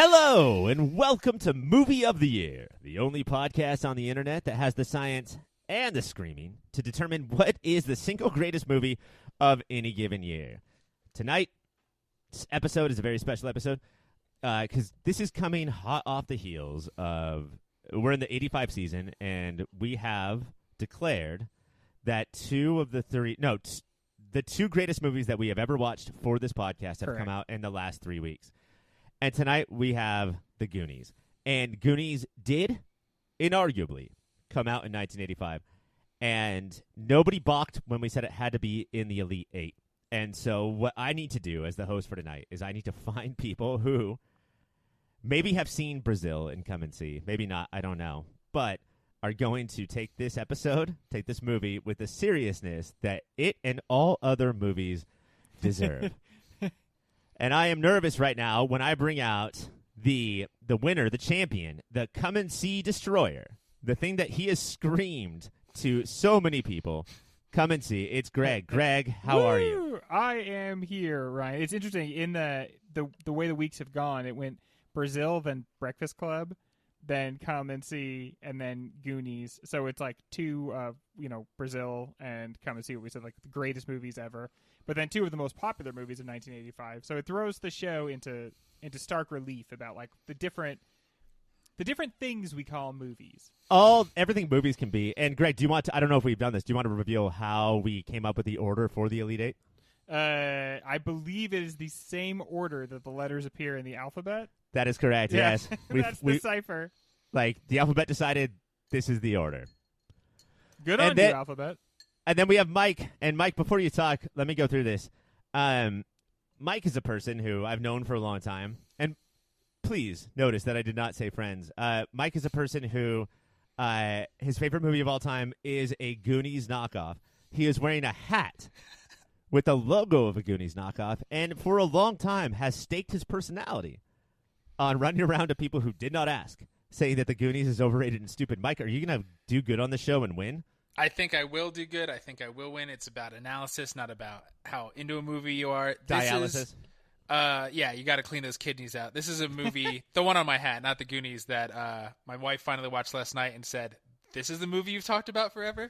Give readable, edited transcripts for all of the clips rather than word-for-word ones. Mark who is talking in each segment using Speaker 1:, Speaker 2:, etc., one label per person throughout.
Speaker 1: Hello, and welcome to Movie of the Year, the only podcast on the internet that has the science and the screaming to determine what is the single greatest movie of any given year. Tonight's episode is a very special episode because this is coming hot off the heels of, we're in the 85 season, and we have declared that the two greatest movies that we have ever watched for this podcast have come out in the last 3 weeks. And tonight we have the Goonies. And Goonies did, inarguably, come out in 1985. And nobody balked when we said it had to be in the Elite Eight. And so what I need to do as the host for tonight is I need to find people who maybe have seen Brazil and come and see. Maybe not, I don't know. But are going to take this movie with the seriousness that it and all other movies deserve. And I am nervous right now when I bring out the winner, the champion, the come and see destroyer, the thing that he has screamed to so many people. Come and see. It's Greg. Greg, how are you?
Speaker 2: I am here, Ryan. It's interesting. In the way the weeks have gone, it went Brazil, then Breakfast Club, then Come and See, and then Goonies. So it's like two, Brazil and Come and See, what we said, like the greatest movies ever. But then two of the most popular movies of 1985. So it throws the show into stark relief about like the different things we call movies.
Speaker 1: Everything movies can be. And Greg, do you want to? I don't know if we've done this. Do you want to reveal how we came up with the order for the Elite Eight?
Speaker 2: I believe it is the same order that the letters appear in the alphabet.
Speaker 1: That is correct.
Speaker 2: Yeah.
Speaker 1: Yes,
Speaker 2: That's the cipher.
Speaker 1: Like the alphabet decided this is the order.
Speaker 2: Good on you, alphabet.
Speaker 1: And then we have Mike. And Mike, before you talk, let me go through this. Mike is a person who I've known for a long time. And please notice that I did not say friends. Mike is a person who his favorite movie of all time is a Goonies knockoff. He is wearing a hat with the logo of a Goonies knockoff, and for a long time has staked his personality on running around to people who did not ask, saying that the Goonies is overrated and stupid. Mike, are you going to do good on the show and win?
Speaker 3: I think I will do good. I think I will win. It's about analysis, not about how into a movie you are.
Speaker 1: Dialysis?
Speaker 3: Yeah, you got to clean those kidneys out. This is a movie, the one on my hat, not the Goonies, that my wife finally watched last night and said, this is the movie you've talked about forever?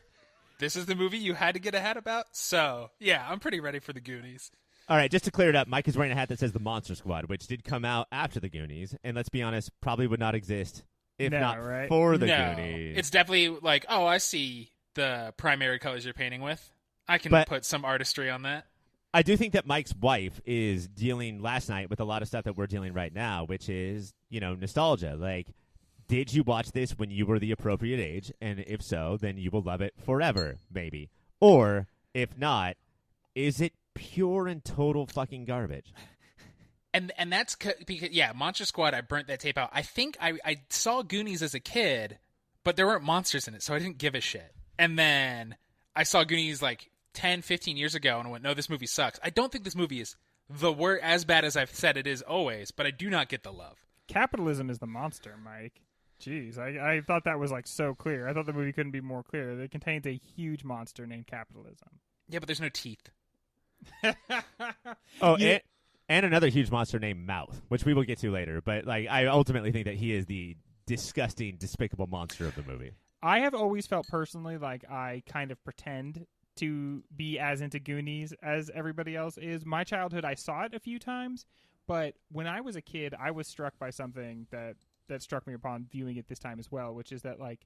Speaker 3: This is the movie you had to get a hat about? So, yeah, I'm pretty ready for the Goonies.
Speaker 1: All right, just to clear it up, Mike is wearing a hat that says The Monster Squad, which did come out after the Goonies, and let's be honest, probably would not exist if not for the Goonies.
Speaker 3: It's definitely like, oh, I see the primary colors you're painting with. I can put some artistry on that.
Speaker 1: I do think that Mike's wife is dealing last night with a lot of stuff that we're dealing right now, which is, nostalgia. Like, did you watch this when you were the appropriate age? And if so, then you will love it forever, maybe. Or, if not, is it pure and total fucking garbage?
Speaker 3: And that's because, Monster Squad, I burnt that tape out. I think I saw Goonies as a kid, but there weren't monsters in it, so I didn't give a shit. And then I saw Goonies like 10, 15 years ago and went, no, this movie sucks. I don't think this movie is as bad as I've said it is always, but I do not get the love.
Speaker 2: Capitalism is the monster, Mike. Jeez, I thought that was like so clear. I thought the movie couldn't be more clear. It contains a huge monster named capitalism.
Speaker 3: Yeah, but there's no teeth.
Speaker 1: And another huge monster named Mouth, which we will get to later. But I ultimately think that he is the disgusting, despicable monster of the movie.
Speaker 2: I have always felt personally like I kind of pretend to be as into Goonies as everybody else is. My childhood, I saw it a few times, but when I was a kid, I was struck by something that struck me upon viewing it this time as well, which is that like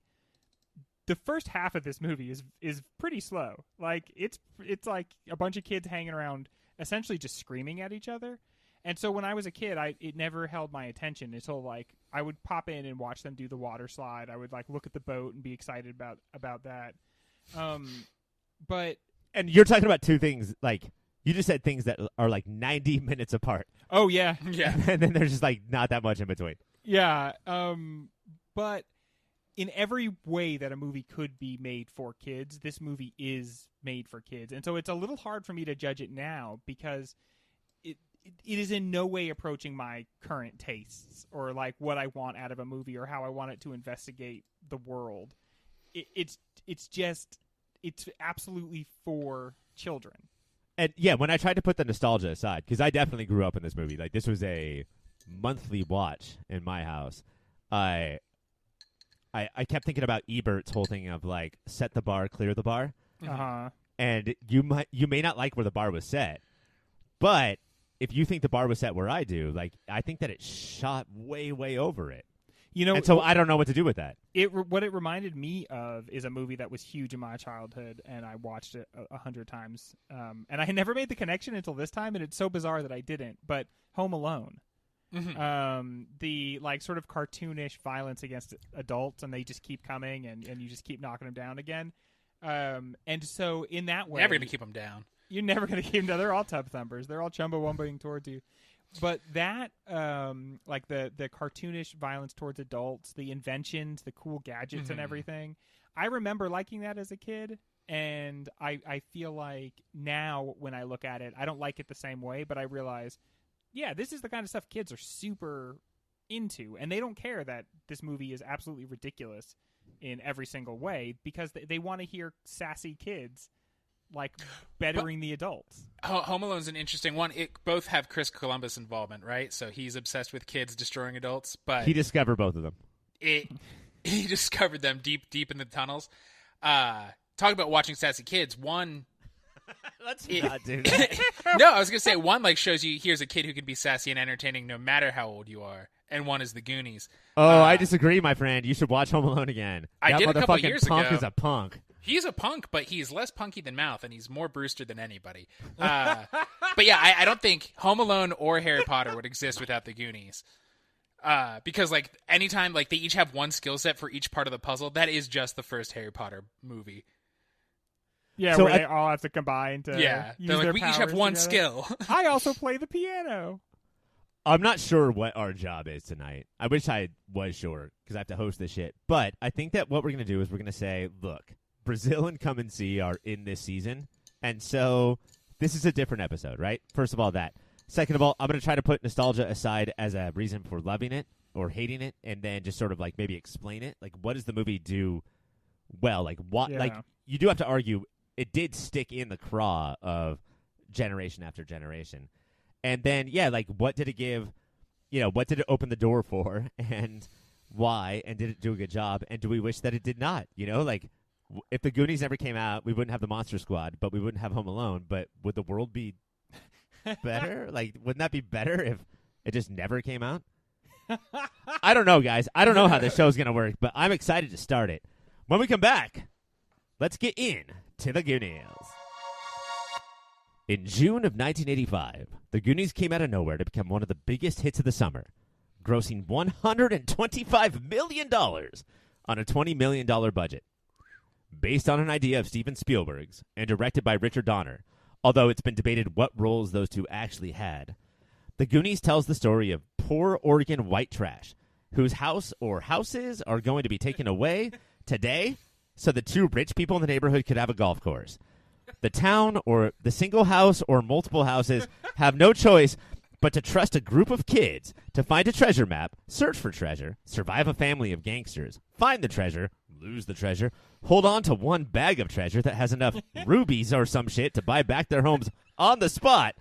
Speaker 2: the first half of this movie is pretty slow. Like it's like a bunch of kids hanging around, essentially just screaming at each other. And so when I was a kid, it never held my attention until like I would pop in and watch them do the water slide. I would like look at the boat and be excited about that.
Speaker 1: And you're talking about two things, like you just said things that are like 90 minutes apart.
Speaker 2: Oh yeah,
Speaker 3: yeah.
Speaker 1: And then there's just like not that much in between.
Speaker 2: Yeah. But in every way that a movie could be made for kids, this movie is made for kids, and so it's a little hard for me to judge it now because it is in no way approaching my current tastes or like what I want out of a movie or how I want it to investigate the world. It's absolutely for children.
Speaker 1: And yeah, when I tried to put the nostalgia aside, because I definitely grew up in this movie. Like this was a monthly watch in my house, I kept thinking about Ebert's whole thing of like set the bar, clear the bar.
Speaker 2: Uh-huh.
Speaker 1: And you may not like where the bar was set, but if you think the bar was set where I do, like I think that it shot way over it.
Speaker 2: You know,
Speaker 1: and so I don't know what to do with that.
Speaker 2: What it reminded me of is a movie that was huge in my childhood, and I watched it 100 times. And I never made the connection until this time, and it's so bizarre that I didn't. But Home Alone.
Speaker 3: Mm-hmm.
Speaker 2: The like sort of cartoonish violence against adults, and they just keep coming, and you just keep knocking them down again. And so in that way,
Speaker 3: never gonna keep them down.
Speaker 2: You're never gonna keep them down. They're all tub thumpers. They're all chumbawambaing towards you. But that, like the cartoonish violence towards adults, the inventions, the cool gadgets, and everything, I remember liking that as a kid. And I feel like now when I look at it, I don't like it the same way, but I realize, yeah, this is the kind of stuff kids are super into, and they don't care that this movie is absolutely ridiculous in every single way because they want to hear sassy kids like bettering the adults.
Speaker 3: Home Alone's an interesting one. It both have Chris Columbus involvement, right? So he's obsessed with kids destroying adults, but
Speaker 1: he discovered both of them.
Speaker 3: He discovered them deep in the tunnels. Talk about watching sassy kids. One.
Speaker 1: Let's not do that.
Speaker 3: No, I was gonna say one like shows you here's a kid who can be sassy and entertaining no matter how old you are, and one is the Goonies.
Speaker 1: Oh, I disagree, my friend. You should watch Home Alone again.
Speaker 3: I did a couple years
Speaker 1: punk
Speaker 3: ago.
Speaker 1: Is a punk.
Speaker 3: He's a punk, but he's less punky than Mouth, and he's more Brewster than anybody. But yeah, I don't think Home Alone or Harry Potter would exist without the Goonies. Because like anytime like they each have one skill set for each part of the puzzle, that is just the first Harry Potter movie.
Speaker 2: Yeah,
Speaker 1: so
Speaker 2: where they all have to combine to use
Speaker 3: they're like,
Speaker 2: their
Speaker 3: we each have one
Speaker 2: together.
Speaker 3: skill.
Speaker 2: I also play the piano.
Speaker 1: I'm not sure what our job is tonight. I wish I was sure because I have to host this shit. But I think that what we're going to do is we're going to say, look, Brazil and Come and See are in this season. And so this is a different episode, right? First of all, that. Second of all, I'm going to try to put nostalgia aside as a reason for loving it or hating it and then just sort of like maybe explain it. Like, what does the movie do well? Like, what?
Speaker 2: Yeah.
Speaker 1: Like, you do have to argue it did stick in the craw of generation after generation. And then, yeah, like, what did it give, what did it open the door for and why? And did it do a good job? And do we wish that it did not? Like, if the Goonies never came out, we wouldn't have the Monster Squad, but we wouldn't have Home Alone. But would the world be better? Like, wouldn't that be better if it just never came out? I don't know, guys. I don't know how this show's going to work, but I'm excited to start it. When we come back, let's get in to the Goonies. In June of 1985, the Goonies came out of nowhere to become one of the biggest hits of the summer, grossing $125 million on a $20 million budget. Based on an idea of Steven Spielberg's and directed by Richard Donner, although it's been debated what roles those two actually had, The Goonies tells the story of poor Oregon white trash whose house or houses are going to be taken away today so the two rich people in the neighborhood could have a golf course. The town or the single house or multiple houses have no choice but to trust a group of kids to find a treasure map, search for treasure, survive a family of gangsters, find the treasure, lose the treasure, hold on to one bag of treasure that has enough rubies or some shit to buy back their homes on the spot.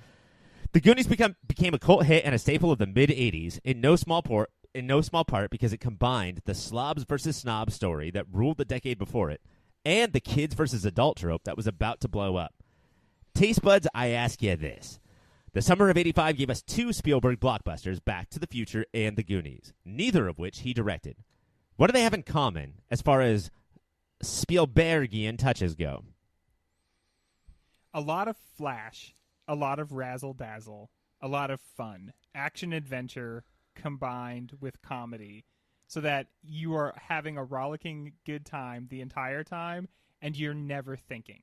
Speaker 1: The Goonies became a cult hit and a staple of the mid-'80s in no small part because it combined the slobs versus snobs story that ruled the decade before it and the kids versus adult trope that was about to blow up. Taste buds, I ask you this. The summer of '85 gave us two Spielberg blockbusters, Back to the Future and The Goonies, neither of which he directed. What do they have in common as far as Spielbergian touches go?
Speaker 2: A lot of flash, a lot of razzle-dazzle, a lot of fun, action-adventure combined with comedy so that you are having a rollicking good time the entire time and you're never thinking.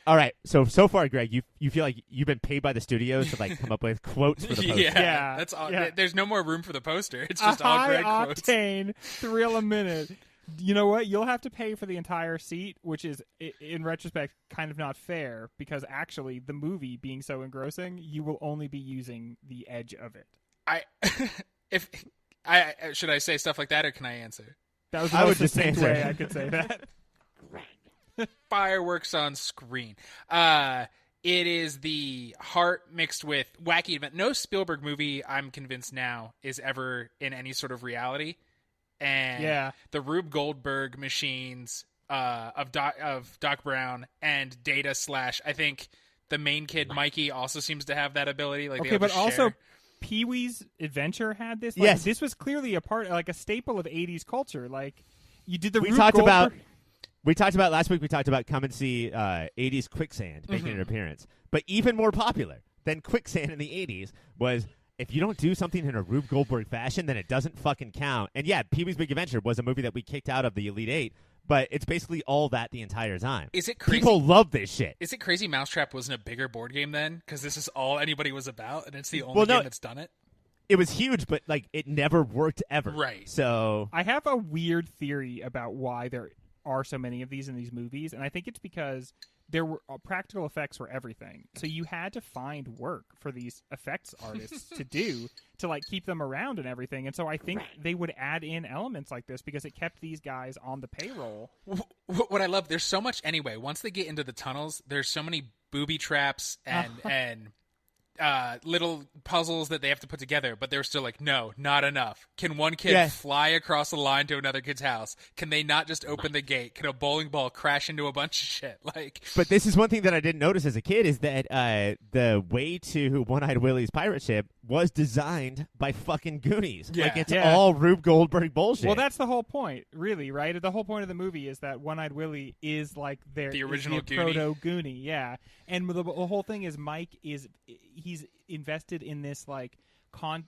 Speaker 1: All right, so far, Greg, you feel like you've been paid by the studios to like come up with quotes for the poster.
Speaker 3: Yeah, that's all. Yeah. There's no more room for the poster. It's just all Greg quotes.
Speaker 2: High-octane thrill a minute. You know what? You'll have to pay for the entire seat, which is, in retrospect, kind of not fair because actually, the movie being so engrossing, you will only be using the edge of it.
Speaker 3: Should I say stuff like that, or can I answer?
Speaker 2: That was the most succinct way I could say that.
Speaker 3: Fireworks on screen. It is the heart mixed with wacky event. No Spielberg movie, I'm convinced now, is ever in any sort of reality. And the Rube Goldberg machines of Doc Brown and Data / I think the main kid Mikey also seems to have that ability. Like,
Speaker 2: okay, but also Pee-wee's Adventure had this. Like,
Speaker 1: yes,
Speaker 2: this was clearly a part, like a staple of '80s culture. Like, you did the
Speaker 1: we
Speaker 2: Rube
Speaker 1: talked
Speaker 2: Goldberg...
Speaker 1: about last week. We talked about Come and See '80s Quicksand making an appearance, but even more popular than Quicksand in the '80s was. If you don't do something in a Rube Goldberg fashion, then it doesn't fucking count. And yeah, Pee-wee's Big Adventure was a movie that we kicked out of the Elite Eight, but it's basically all that the entire time.
Speaker 3: Is it crazy?
Speaker 1: People love this shit.
Speaker 3: Is it crazy Mousetrap wasn't a bigger board game then? Because this is all anybody was about, and it's the only game that's done it?
Speaker 1: It was huge, but like it never worked ever.
Speaker 3: Right.
Speaker 1: So
Speaker 2: I have a weird theory about why there are so many of these in these movies, and I think it's because there were practical effects were everything. So you had to find work for these effects artists to do to like keep them around and everything. And so I think they would add in elements like this because it kept these guys on the payroll.
Speaker 3: What I love, there's so much anyway. Once they get into the tunnels, there's so many booby traps and little puzzles that they have to put together, but they're still like, no, not enough. Can one kid fly across the line to another kid's house? Can they not just open the gate? Can a bowling ball crash into a bunch of shit? Like,
Speaker 1: but this is one thing that I didn't notice as a kid is that the way to One-Eyed Willie's pirate ship was designed by fucking Goonies.
Speaker 3: Yeah.
Speaker 1: Like, it's all Rube Goldberg bullshit.
Speaker 2: Well, that's the whole point, really, right? The whole point of the movie is that One-Eyed Willie is like the
Speaker 3: original
Speaker 2: proto-Goonie, yeah. And the whole thing is he's invested in this like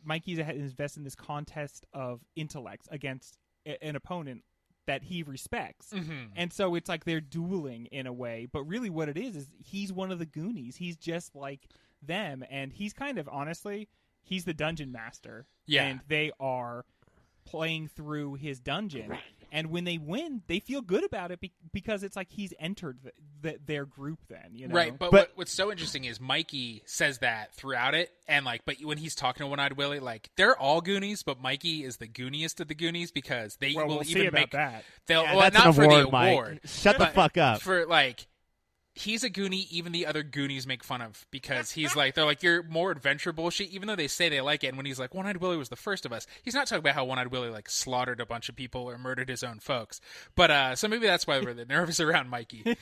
Speaker 2: Mikey's invested in this contest of intellects against an opponent that he respects.
Speaker 3: Mm-hmm.
Speaker 2: And so it's like they're dueling in a way, but really what it is he's one of the Goonies. He's just like them, and he's kind of, honestly, he's the dungeon master.
Speaker 3: Yeah.
Speaker 2: And they are playing through his dungeon. And when they win, they feel good about it because it's like he's entered their group then, you know?
Speaker 3: Right, but what's so interesting is Mikey says that throughout it, and like, but when he's talking to One-Eyed Willie, like, they're all Goonies, but Mikey is the Gooniest of the Goonies because they will
Speaker 2: we'll
Speaker 3: even
Speaker 2: see about
Speaker 3: make
Speaker 2: that.
Speaker 3: They'll
Speaker 1: that's
Speaker 3: not
Speaker 1: an
Speaker 3: for
Speaker 1: award,
Speaker 3: the
Speaker 1: Mike.
Speaker 3: award.
Speaker 1: Shut the fuck up.
Speaker 3: For like, he's a Goonie even the other Goonies make fun of because he's like, they're like, you're more adventure bullshit, even though they say they like it. And when he's like, One-Eyed Willie was the first of us, he's not talking about how One-Eyed Willie like slaughtered a bunch of people or murdered his own folks. But so maybe that's why we're nervous around Mikey.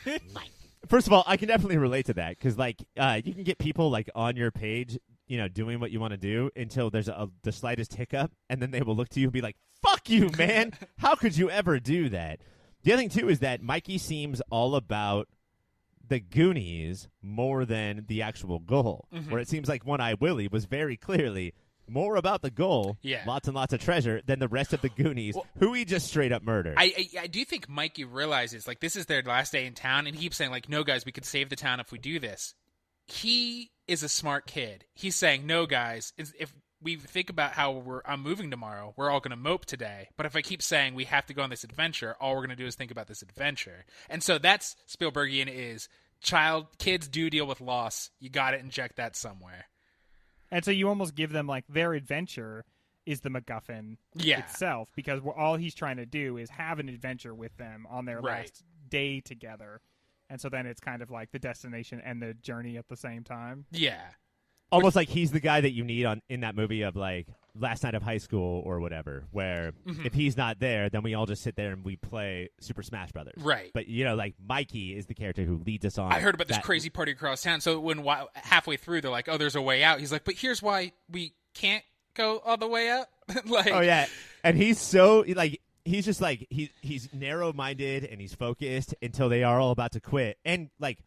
Speaker 1: First of all, I can definitely relate to that because like you can get people like on your page, you know, doing what you want to do until there's the slightest hiccup, and then they will look to you and be like, fuck you, man. How could you ever do that? The other thing too is that Mikey seems all about the Goonies more than the actual goal, where it seems like One-Eyed Willie was very clearly more about the goal, lots and lots of treasure, than the rest of the Goonies, who he just straight up murdered.
Speaker 3: I do think Mikey realizes, like, this is their last day in town, and he keeps saying, like, no, guys, we could save the town if we do this. He is a smart kid. He's saying, no, guys, if we think about how I'm moving tomorrow, we're all going to mope today. But if I keep saying we have to go on this adventure, all we're going to do is think about this adventure. And so that's Spielbergian is kids do deal with loss. You got to inject that somewhere.
Speaker 2: And so you almost give them like their adventure is the MacGuffin itself, because all he's trying to do is have an adventure with them on their last day together. And so then it's kind of like the destination and the journey at the same time.
Speaker 3: Yeah.
Speaker 1: Almost like he's the guy that you need in that movie of like Last Night of High School or whatever, where if he's not there, then we all just sit there and we play Super Smash Brothers.
Speaker 3: Right.
Speaker 1: But, you know, like Mikey is the character who leads us on.
Speaker 3: I heard about this crazy party across town. So when halfway through, they're like, oh, there's a way out. He's like, but here's why we can't go all the way out. Like,
Speaker 1: oh, yeah. And he's so, like, he's just like, he's narrow-minded and he's focused until they are all about to quit. And, like,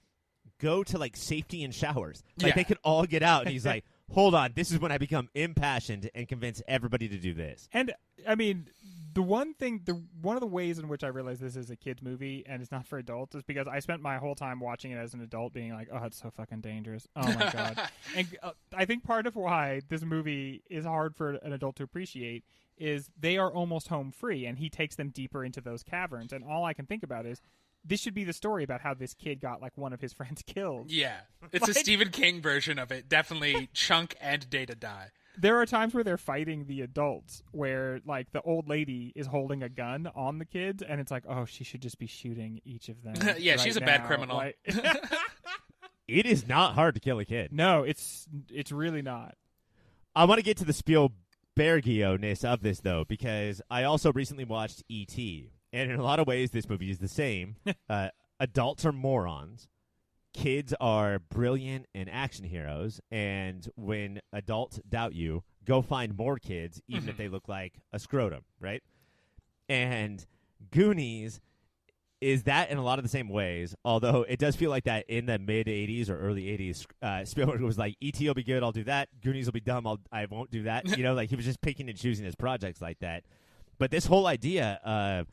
Speaker 1: go to like safety and showers. Like they could all get out, and he's like, hold on, this is when I become impassioned and convince everybody to do this.
Speaker 2: And I mean, one of the ways in which I realized this is a kid's movie and it's not for adults is because I spent my whole time watching it as an adult being like, oh, it's so fucking dangerous. Oh my God. And I think part of why this movie is hard for an adult to appreciate is they are almost home free, and he takes them deeper into those caverns. And all I can think about is, this should be the story about how this kid got like one of his friends killed.
Speaker 3: Yeah. It's a Stephen King version of it. Definitely Chunk and Data die.
Speaker 2: There are times where they're fighting the adults where like the old lady is holding a gun on the kids, and it's like, oh, she should just be shooting each of them.
Speaker 3: Yeah, she's a bad criminal.
Speaker 2: Like,
Speaker 1: it is not hard to kill a kid.
Speaker 2: No, it's really not.
Speaker 1: I want to get to the Spielbergio-ness of this, though, because I also recently watched E.T., and in a lot of ways, this movie is the same. Adults are morons. Kids are brilliant and action heroes, and when adults doubt you, go find more kids, even if they look like a scrotum, right? And Goonies is that in a lot of the same ways, although it does feel like that in the mid-'80s or early '80s, Spielberg was like, E.T. will be good, I'll do that. Goonies will be dumb, I won't do that. You know, like he was just picking and choosing his projects like that. But this whole idea of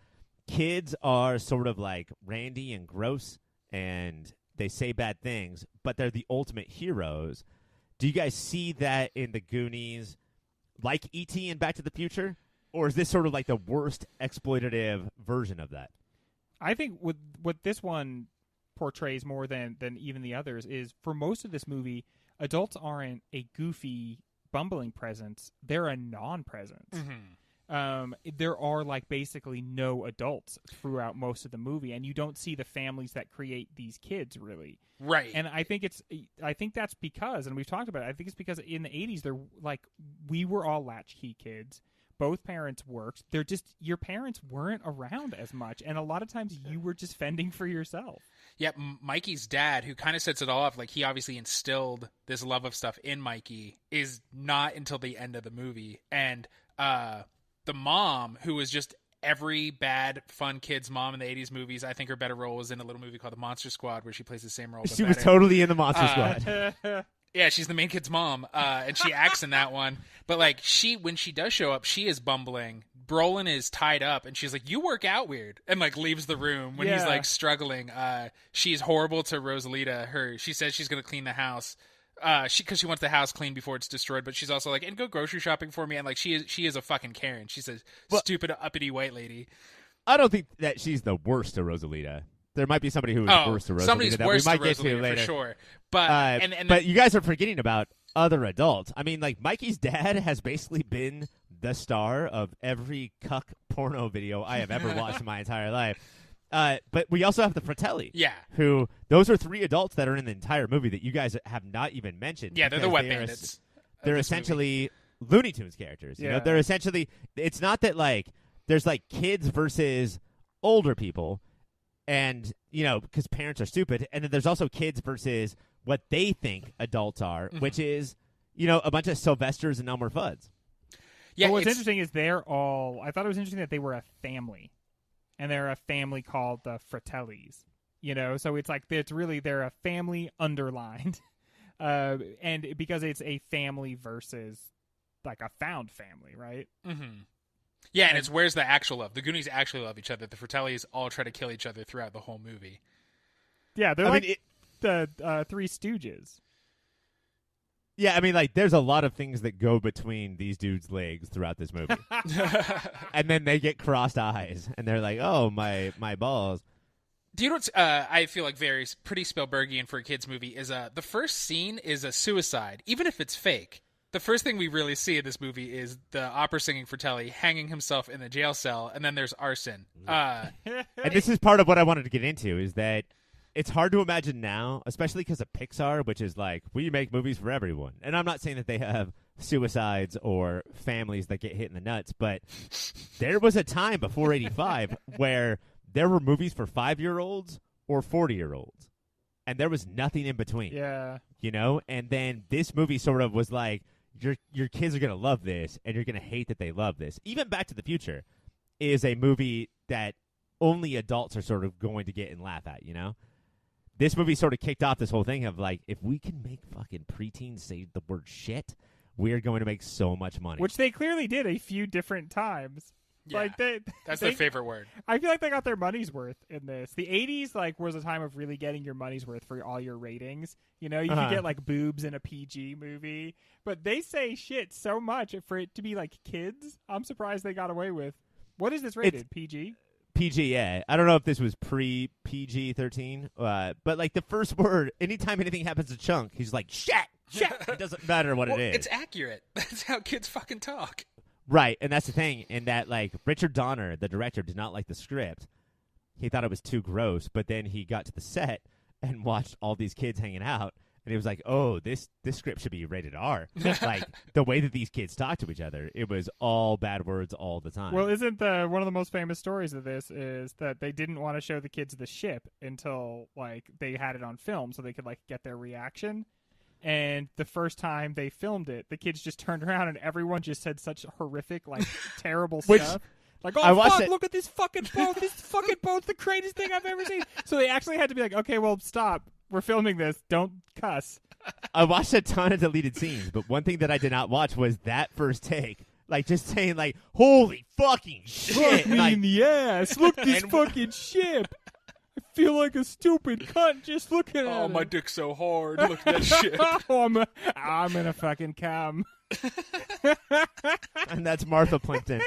Speaker 1: kids are sort of like randy and gross, and they say bad things, but they're the ultimate heroes. Do you guys see that in the Goonies, like E.T. and Back to the Future? Or is this sort of like the worst exploitative version of that?
Speaker 2: I think what this one portrays more than even the others is, for most of this movie, adults aren't a goofy, bumbling presence. They're a non-presence. There are like basically no adults throughout most of the movie, and you don't see the families that create these kids really.
Speaker 3: Right.
Speaker 2: And I think that's because, and we've talked about it, I think it's because in the 80s, they're like, we were all latchkey kids. Both parents worked. They're just, your parents weren't around as much, and a lot of times you were just fending for yourself.
Speaker 3: Yeah, Mikey's dad, who kind of sets it all up, like he obviously instilled this love of stuff in Mikey, is not until the end of the movie. And the mom, who was just every bad, fun kid's mom in the 80s movies, I think her better role was in a little movie called The Monster Squad, where she plays the same role.
Speaker 1: She was totally in The Monster Squad.
Speaker 3: Yeah, she's the main kid's mom, and she acts in that one. But like when she does show up, she is bumbling. Brolin is tied up, and she's like, "You work out weird," and like leaves the room when he's like struggling. She's horrible to Rosalita. She says she's going to clean the house, because she wants the house clean before it's destroyed. But she's also like, "And go grocery shopping for me." And like she is a fucking Karen. She's a stupid uppity white lady.
Speaker 1: I don't think that she's the worst to Rosalita. There might be somebody who is worse to Rosalita.
Speaker 3: Somebody's worse
Speaker 1: we might
Speaker 3: to
Speaker 1: get
Speaker 3: Rosalita
Speaker 1: to later.
Speaker 3: for sure. But
Speaker 1: but you guys are forgetting about other adults. I mean, like Mikey's dad has basically been the star of every cuck porno video I have ever watched in my entire life. But we also have the Fratelli.
Speaker 3: Yeah.
Speaker 1: Who, those are three adults that are in the entire movie that you guys have not even mentioned.
Speaker 3: Yeah, they're the wet bandits.
Speaker 1: They're essentially Looney Tunes characters. You know, they're essentially, it's not that like, there's like kids versus older people. And, you know, because parents are stupid. And then there's also kids versus what they think adults are, which is, you know, a bunch of Sylvesters and Elmer Fuds.
Speaker 2: Yeah, but what's interesting is I thought it was interesting that they were a family. And they're a family called the Fratellis. You know, so it's like, they're a family underlined. And because it's a family versus like a found family, right?
Speaker 3: Mm-hmm. Yeah, and it's where's the actual love? The Goonies actually love each other. The Fratellis all try to kill each other throughout the whole movie.
Speaker 2: Yeah, they're the Three Stooges.
Speaker 1: Yeah, I mean, like, there's a lot of things that go between these dudes' legs throughout this movie. And then they get crossed eyes, and they're like, oh, my balls.
Speaker 3: Do you know what I feel like pretty Spielbergian for a kid's movie is the first scene is a suicide, even if it's fake. The first thing we really see in this movie is the opera singing Fratelli hanging himself in the jail cell, and then there's arson.
Speaker 1: And this is part of what I wanted to get into, is that it's hard to imagine now, especially because of Pixar, which is like, we make movies for everyone. And I'm not saying that they have suicides or families that get hit in the nuts, but there was a time before 85 where there were movies for 5-year-olds or 40-year-olds. And there was nothing in between.
Speaker 2: Yeah.
Speaker 1: You know? And then this movie sort of was like, your kids are going to love this, and you're going to hate that they love this. Even Back to the Future is a movie that only adults are sort of going to get and laugh at, you know? This movie sort of kicked off this whole thing of like, if we can make fucking preteens say the word shit, we're going to make so much money.
Speaker 2: Which they clearly did a few different times.
Speaker 3: Yeah,
Speaker 2: like
Speaker 3: that's their favorite word.
Speaker 2: I feel like they got their money's worth in this. The 80s like was a time of really getting your money's worth for all your ratings. You know, you could get like boobs in a PG movie, but they say shit so much for it to be like kids. I'm surprised they got away with. What is this rated? PG?
Speaker 1: PG, yeah. I don't know if this was pre-PG-13, but like the first word, anytime anything happens to Chunk, he's like, shit. It doesn't matter what it is.
Speaker 3: It's accurate. That's how kids fucking talk.
Speaker 1: Right, and that's the thing, in that, like, Richard Donner, the director, did not like the script. He thought it was too gross, but then he got to the set, and watched all these kids hanging out. And he was like, "Oh, this script should be rated R." Like the way that these kids talk to each other, it was all bad words all the time.
Speaker 2: Well, isn't one of the most famous stories of this is that they didn't want to show the kids the ship until like they had it on film so they could like get their reaction. And the first time they filmed it, the kids just turned around and everyone just said such horrific, like terrible stuff. Like, oh, fuck, look at this fucking boat. This fucking boat's the greatest thing I've ever seen. So they actually had to be like, okay, well, stop. We're filming this. Don't cuss.
Speaker 1: I watched a ton of deleted scenes, but one thing that I did not watch was that first take. Like, just saying, like, holy fucking shit.
Speaker 2: Fuck me in the ass. Look at this fucking ship. I feel like a stupid cunt just looking at it.
Speaker 3: Oh, my dick's so hard. Look at that shit.
Speaker 2: I'm gonna fucking come.
Speaker 1: And that's Martha Plimpton.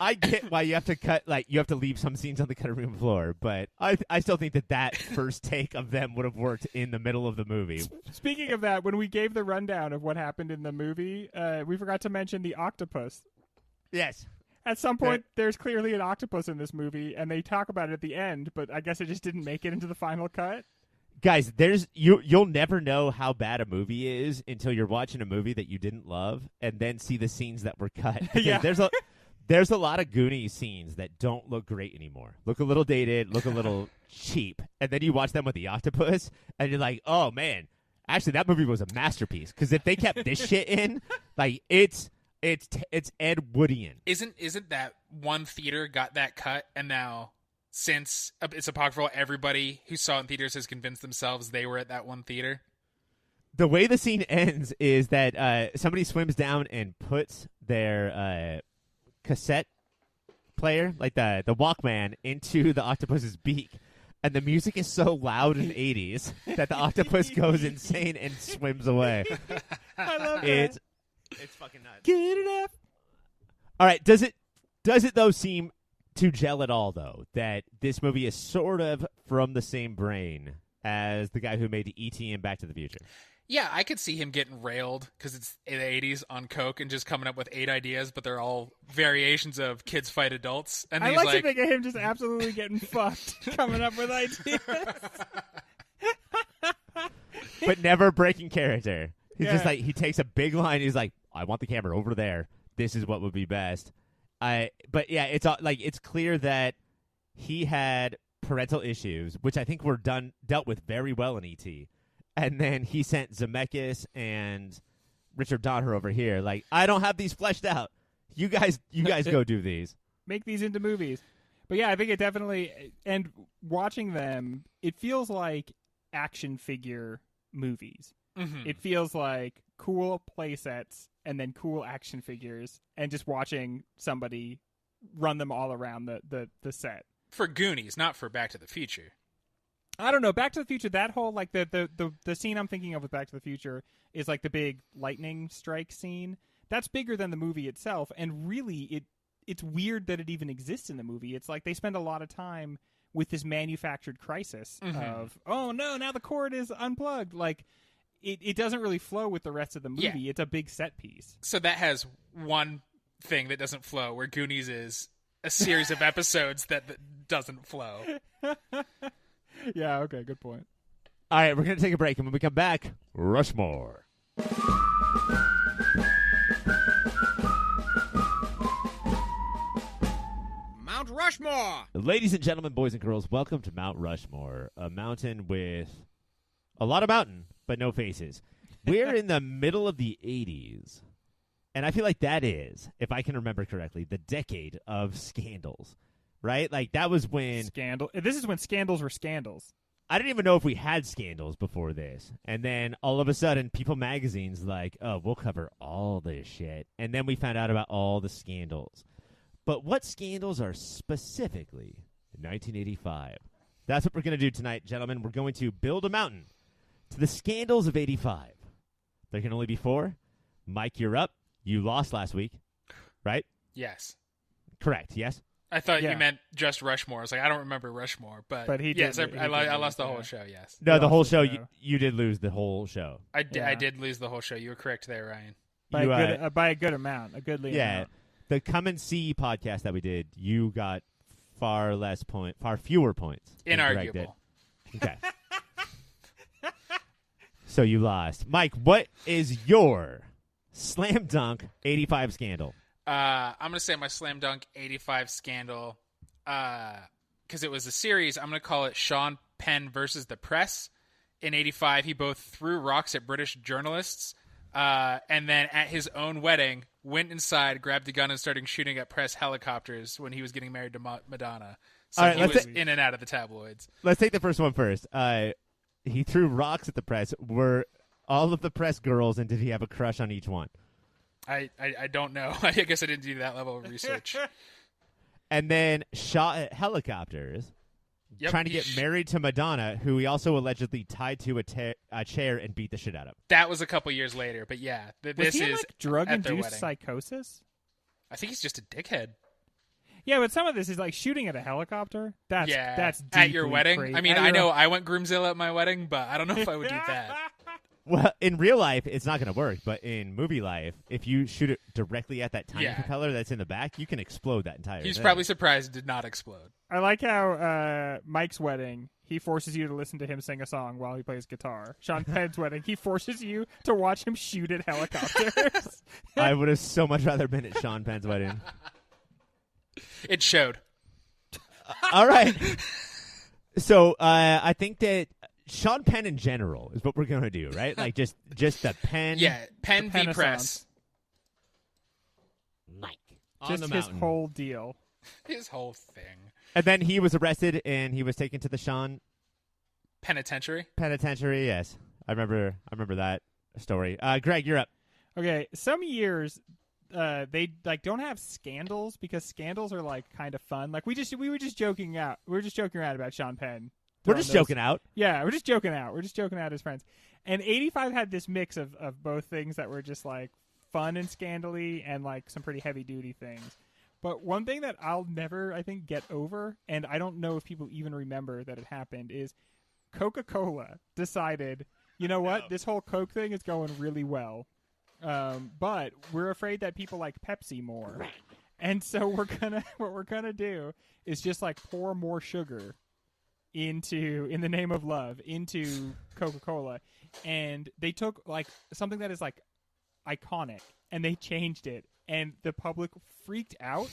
Speaker 1: I get why you have to cut, like, you have to leave some scenes on the cutting room floor, but I still think that first take of them would have worked in the middle of the movie.
Speaker 2: Speaking of that, when we gave the rundown of what happened in the movie, we forgot to mention the octopus.
Speaker 1: Yes.
Speaker 2: At some point, there's clearly an octopus in this movie, and they talk about it at the end, but I guess it just didn't make it into the final cut.
Speaker 1: Guys, you'll never know how bad a movie is until you're watching a movie that you didn't love and then see the scenes that were cut.
Speaker 2: Yeah.
Speaker 1: There's a lot of Goonies scenes that don't look great anymore. Look a little dated, look a little cheap. And then you watch them with the octopus, and you're like, oh, man, actually, that movie was a masterpiece. Because if they kept this shit in, like, it's Ed Woodian.
Speaker 3: Isn't that one theater got that cut, and now since it's apocryphal, everybody who saw it in theaters has convinced themselves they were at that one theater?
Speaker 1: The way the scene ends is that somebody swims down and puts their cassette player, like the Walkman, into the octopus's beak. And the music is so loud in the 80s that the octopus goes insane and swims away.
Speaker 2: I love
Speaker 1: it. It's fucking nuts.
Speaker 2: Get it up.
Speaker 1: All right, does it though seem to gel at all, though, that this movie is sort of from the same brain as the guy who made E.T. and Back to the Future?
Speaker 3: Yeah, I could see him getting railed because it's in the 80s on coke and just coming up with 8 ideas, but they're all variations of kids fight adults. And
Speaker 2: I like to think of him just absolutely getting fucked, coming up with ideas.
Speaker 1: But never breaking character. He's just like, he takes a big line, he's like, I want the camera over there. This is what would be best. But yeah, it's clear that he had parental issues, which I think were dealt with very well in E.T., and then he sent Zemeckis and Richard Donner over here. Like, I don't have these fleshed out. You guys go do these.
Speaker 2: Make these into movies. But yeah, I think it definitely, and watching them, it feels like action figure movies.
Speaker 3: Mm-hmm.
Speaker 2: It feels like cool play sets and then cool action figures and just watching somebody run them all around the set.
Speaker 3: For Goonies, not for Back to the Future.
Speaker 2: I don't know. Back to the Future, that whole, like, the scene I'm thinking of with Back to the Future is, like, the big lightning strike scene. That's bigger than the movie itself, and really, it's weird that it even exists in the movie. It's like they spend a lot of time with this manufactured crisis of, oh, no, now the cord is unplugged. Like, it doesn't really flow with the rest of the movie. Yeah. It's a big set piece.
Speaker 3: So that has one thing that doesn't flow, where Goonies is a series of episodes that doesn't flow.
Speaker 2: Yeah, okay, good point.
Speaker 1: All right, we're going to take a break, and when we come back, Rushmore.
Speaker 4: Mount Rushmore!
Speaker 1: Ladies and gentlemen, boys and girls, welcome to Mount Rushmore, a mountain with a lot of mountain, but no faces. We're in the middle of the 80s, and I feel like that is, if I can remember correctly, the decade of scandals. Right? Like, that was when...
Speaker 2: This is when scandals were scandals.
Speaker 1: I didn't even know if we had scandals before this. And then, all of a sudden, People Magazine's like, oh, we'll cover all this shit. And then we found out about all the scandals. But what scandals are specifically in 1985? That's what we're going to do tonight, gentlemen. We're going to build a mountain to the scandals of 85. There can only be 4. Mike, you're up. You lost last week, right?
Speaker 3: Yes.
Speaker 1: Correct, yes?
Speaker 3: I thought you meant just Rushmore. I was like, I don't remember Rushmore, but
Speaker 2: he
Speaker 3: yes,
Speaker 2: did.
Speaker 3: I lost the whole show. Yes,
Speaker 1: no, the whole show. You did lose the whole show.
Speaker 3: I did lose the whole show. You were correct there, Ryan.
Speaker 2: By a good amount, a goodly amount.
Speaker 1: The Come and See podcast that we did, you got far fewer points.
Speaker 3: Inarguable.
Speaker 1: Okay. So you lost. Mike, what is your slam dunk 85 scandal?
Speaker 3: I'm going to say my slam dunk 85 scandal, because it was a series. I'm going to call it Sean Penn versus the press. In 85, he both threw rocks at British journalists, and then at his own wedding, went inside, grabbed a gun, and started shooting at press helicopters when he was getting married to Madonna. So he was in and out of the tabloids.
Speaker 1: Let's take the first one first. He threw rocks at the press. Were all of the press girls, and did he have a crush on each one?
Speaker 3: I don't know. I guess I didn't do that level of research.
Speaker 1: And then shot at helicopters, trying to get married to Madonna, who he also allegedly tied to a chair and beat the shit out of.
Speaker 3: That was a couple years later, but yeah, this
Speaker 2: he
Speaker 3: is
Speaker 2: like drug-induced psychosis.
Speaker 3: I think he's just a dickhead.
Speaker 2: Yeah, but some of this is like shooting at a helicopter. That's
Speaker 3: at your wedding.
Speaker 2: crazy.
Speaker 3: I mean, I know I went Groomzilla at my wedding, but I don't know if I would do that.
Speaker 1: Well, in real life, it's not going to work. But in movie life, if you shoot it directly at that tiny propeller that's in the back, you can explode that entire
Speaker 3: He's
Speaker 1: thing.
Speaker 3: probably surprised it did not explode.
Speaker 2: I like how Mike's wedding, he forces you to listen to him sing a song while he plays guitar. Sean Penn's wedding, he forces you to watch him shoot at helicopters.
Speaker 1: I would have so much rather been at Sean Penn's wedding.
Speaker 3: It showed.
Speaker 1: All right. So I think that Sean Penn in general is what we're going to do, right? Like just the Penn.
Speaker 3: Yeah, Penn v. Press.
Speaker 1: Mike.
Speaker 2: Just his whole deal.
Speaker 3: His whole thing.
Speaker 1: And then he was arrested and he was taken to the Sean
Speaker 3: Penitentiary.
Speaker 1: Yes. I remember that story. Greg, you're up.
Speaker 2: Okay, some years they like don't have scandals because scandals are like kind of fun. Like we were just joking out. We were just joking around about Sean Penn.
Speaker 1: We're just joking out.
Speaker 2: Yeah, we're just joking out. We're just joking out as friends. And 85 had this mix of both things that were just like fun and scandally and like some pretty heavy duty things. But one thing that I'll never, I think, get over, and I don't know if people even remember that it happened, is Coca-Cola decided, you know what, this whole Coke thing is going really well. But we're afraid that people like Pepsi more. And so what we're gonna do is just like pour more sugar in the name of love, into Coca-Cola. And they took like something that is like iconic and they changed it. And the public freaked out.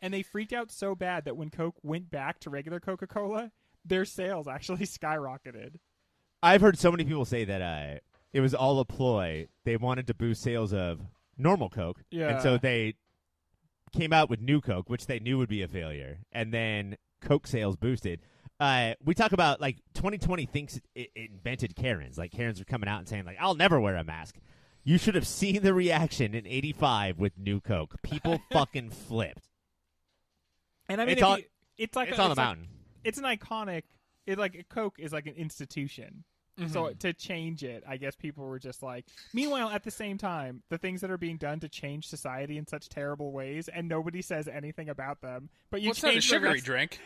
Speaker 2: And they freaked out so bad that when Coke went back to regular Coca-Cola, their sales actually skyrocketed.
Speaker 1: I've heard so many people say that it was all a ploy. They wanted to boost sales of normal Coke.
Speaker 2: Yeah.
Speaker 1: And so they came out with new Coke, which they knew would be a failure. And then Coke sales boosted. We talk about, like, 2020 thinks it invented Karens. Like, Karens are coming out and saying, like, I'll never wear a mask. You should have seen the reaction in 85 with new Coke. People fucking flipped.
Speaker 2: And I mean, it's
Speaker 1: on the mountain.
Speaker 2: It's an iconic. Coke is like an institution. Mm-hmm. So to change it, I guess people were just like. Meanwhile, at the same time, the things that are being done to change society in such terrible ways, and nobody says anything about them. But you
Speaker 3: it's not a sugary drink.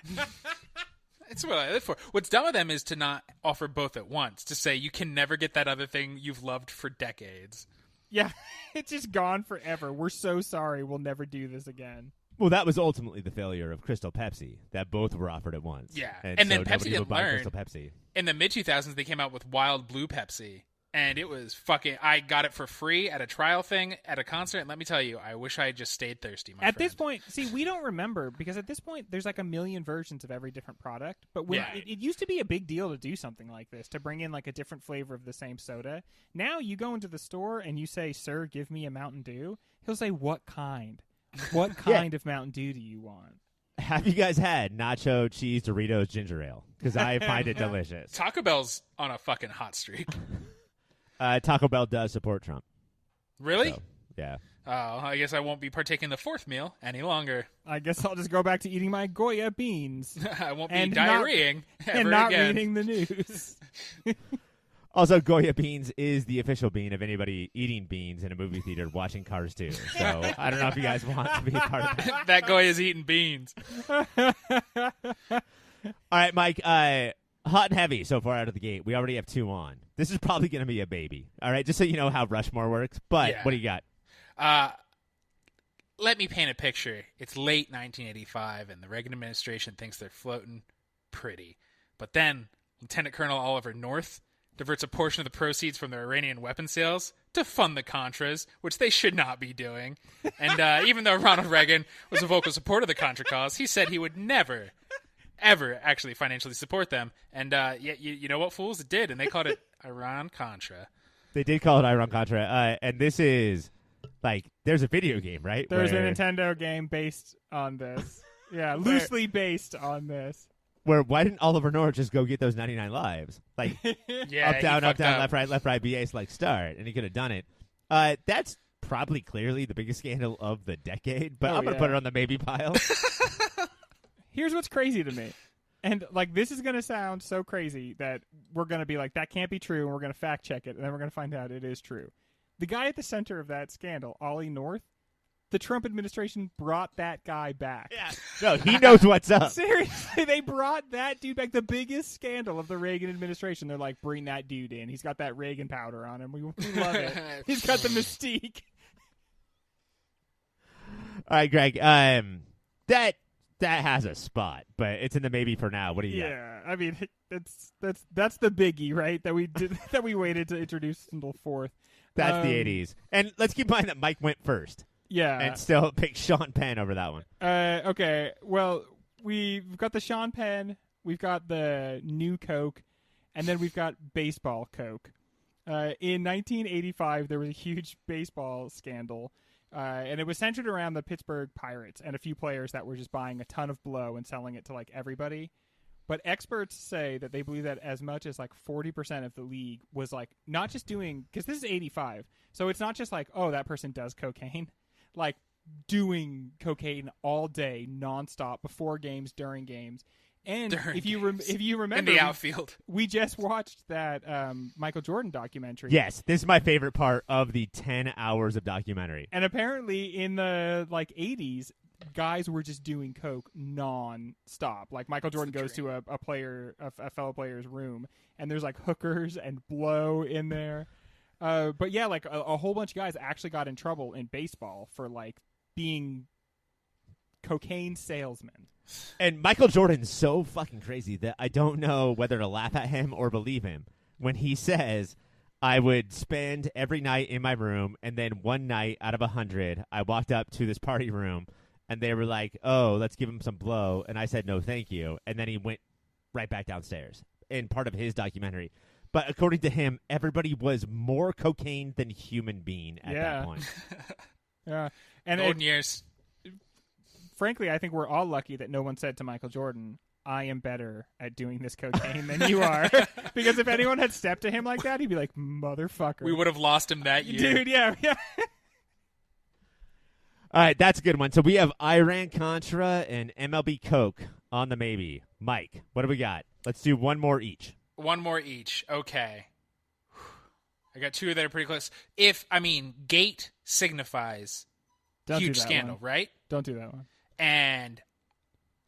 Speaker 3: It's what I live for. What's dumb of them is to not offer both at once. To say you can never get that other thing you've loved for decades.
Speaker 2: Yeah, it's just gone forever. We're so sorry. We'll never do this again.
Speaker 1: Well, that was ultimately the failure of Crystal Pepsi, that both were offered at once.
Speaker 3: Yeah,
Speaker 1: and
Speaker 3: so
Speaker 1: then
Speaker 3: Pepsi didn't learn.
Speaker 1: Crystal Pepsi.
Speaker 3: In the mid-2000s, they came out with Wild Blue Pepsi, and it was fucking... I got it for free at a trial thing at a concert, and let me tell you, I wish I had just stayed thirsty, my
Speaker 2: At
Speaker 3: friend.
Speaker 2: this point, see, we don't remember, because at this point, there's like a million versions of every different product, but when it used to be a big deal to do something like this, to bring in like a different flavor of the same soda. Now you go into the store and you say, sir, give me a Mountain Dew. He'll say, what kind? What kind of Mountain Dew do you want?
Speaker 1: Have you guys had nacho cheese Doritos ginger ale? Because I find it delicious.
Speaker 3: Taco Bell's on a fucking hot streak.
Speaker 1: Taco Bell does support Trump.
Speaker 3: Really?
Speaker 1: So, yeah.
Speaker 3: Oh, I guess I won't be partaking the fourth meal any longer.
Speaker 2: I guess I'll just go back to eating my Goya beans.
Speaker 3: I won't be diarrheaing ever
Speaker 2: and not
Speaker 3: again.
Speaker 2: reading the news.
Speaker 1: Also, Goya beans is the official bean of anybody eating beans in a movie theater watching Cars 2. So I don't know if you guys want to be a part of that.
Speaker 3: That guy is eating beans.
Speaker 1: All right, Mike. Hot and heavy so far out of the gate. We already have 2 on. This is probably going to be a baby. All right, just so you know how Rushmore works. But what do you got?
Speaker 3: Let me paint a picture. It's late 1985, and the Reagan administration thinks they're floating pretty. But then Lieutenant Colonel Oliver North diverts a portion of the proceeds from their Iranian weapon sales to fund the Contras, which they should not be doing. And even though Ronald Reagan was a vocal supporter of the Contra cause, he said he would never, ever actually financially support them. And you know what, fools? It did, and they called it Iran-Contra.
Speaker 1: They did call it Iran-Contra, and this is, like, there's a video game, right?
Speaker 2: There's a Nintendo game based on this. Yeah, loosely based on this.
Speaker 1: Where why didn't Oliver North just go get those 99 lives? Like,
Speaker 3: Yeah,
Speaker 1: up, down,
Speaker 3: up,
Speaker 1: left, right, BA, select, start. And he could have done it. That's probably clearly the biggest scandal of the decade, but I'm going to put it on the maybe pile.
Speaker 2: Here's what's crazy to me. And, like, this is going to sound so crazy that we're going to be like, that can't be true, and we're going to fact check it, and then we're going to find out it is true. The guy at the center of that scandal, Ollie North, the Trump administration brought that guy back.
Speaker 1: Yeah. No, he knows what's up.
Speaker 2: Seriously, they brought that dude back. The biggest scandal of the Reagan administration. They're like, bring that dude in. He's got that Reagan powder on him. We love it. He's got the mystique.
Speaker 1: All right, Greg. That has a spot, but it's in the maybe for now. What do you got?
Speaker 2: Yeah, I mean, that's the biggie, right? That we did that we waited to introduce until fourth.
Speaker 1: That's the 80s. And let's keep in mind that Mike went first.
Speaker 2: Yeah.
Speaker 1: And still picked Sean Penn over that one.
Speaker 2: Okay. Well, we've got the Sean Penn, we've got the new Coke, and then we've got baseball Coke. In 1985, there was a huge baseball scandal, and it was centered around the Pittsburgh Pirates and a few players that were just buying a ton of blow and selling it to, like, everybody. But experts say that they believe that as much as, like, 40% of the league was, like, not just doing, because this is 85, so it's not just like, oh, that person does cocaine. Like, doing cocaine all day, nonstop, before games, during games. And if you remember,
Speaker 3: in the outfield,
Speaker 2: we just watched that Michael Jordan documentary.
Speaker 1: Yes, this is my favorite part of the 10 hours of documentary.
Speaker 2: And apparently in the, like, 80s, guys were just doing coke non-stop. Like, Michael Jordan goes to a fellow player's room, and there's, like, hookers and blow in there. But yeah, like a whole bunch of guys actually got in trouble in baseball for, like, being cocaine salesmen.
Speaker 1: And Michael Jordan's so fucking crazy that I don't know whether to laugh at him or believe him when he says, I would spend every night in my room, and then one night out of 100, I walked up to this party room, and they were like, oh, let's give him some blow. And I said, no, thank you. And then he went right back downstairs in part of his documentary. But according to him, everybody was more cocaine than human being at that point.
Speaker 2: Yeah. And
Speaker 3: golden years.
Speaker 2: Frankly, I think we're all lucky that no one said to Michael Jordan, I am better at doing this cocaine than you are. Because if anyone had stepped to him like that, he'd be like, motherfucker.
Speaker 3: We would have lost him that year.
Speaker 2: Dude, yeah.
Speaker 1: All right, that's a good one. So we have Iran-Contra and MLB Coke on the maybe. Mike, what do we got? Let's do one more each.
Speaker 3: One more each. Okay. I got two that are pretty close. Gate signifies huge scandal, right?
Speaker 2: Don't do that one.
Speaker 3: And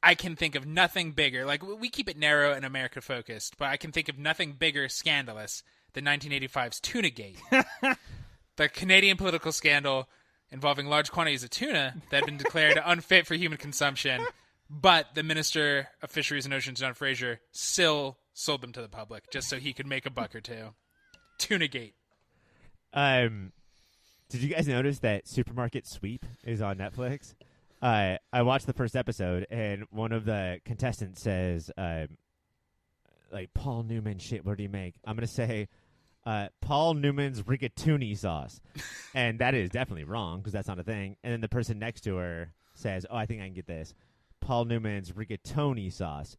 Speaker 3: I can think of nothing bigger. Like, we keep it narrow and America-focused, but I can think of nothing bigger scandalous than 1985's Tuna Gate. The Canadian political scandal involving large quantities of tuna that had been declared unfit for human consumption, but the Minister of Fisheries and Oceans, John Fraser, still sold them to the public just so he could make a buck or two. Tuna Gate.
Speaker 1: Did you guys notice that Supermarket Sweep is on Netflix? I watched the first episode, and one of the contestants says, like, Paul Newman shit, what do you make? I'm going to say, Paul Newman's rigatoni sauce. And that is definitely wrong, because that's not a thing. And then the person next to her says, oh, I think I can get this. Paul Newman's rigatoni sauce.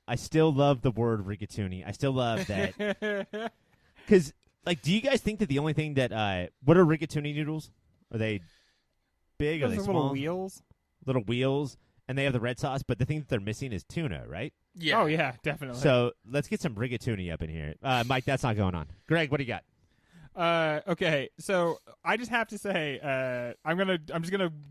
Speaker 1: I still love the word rigatoni. I still love that. Because, like, do you guys think that the only thing that, what are rigatoni noodles? Are they big? Are they small?
Speaker 2: Little wheels.
Speaker 1: Little wheels. And they have the red sauce, but the thing that they're missing is tuna, right?
Speaker 3: Yeah.
Speaker 2: Oh, yeah, definitely.
Speaker 1: So let's get some rigatoni up in here. Mike, that's not going on. Greg, what do you got?
Speaker 2: Okay, so I just have to say,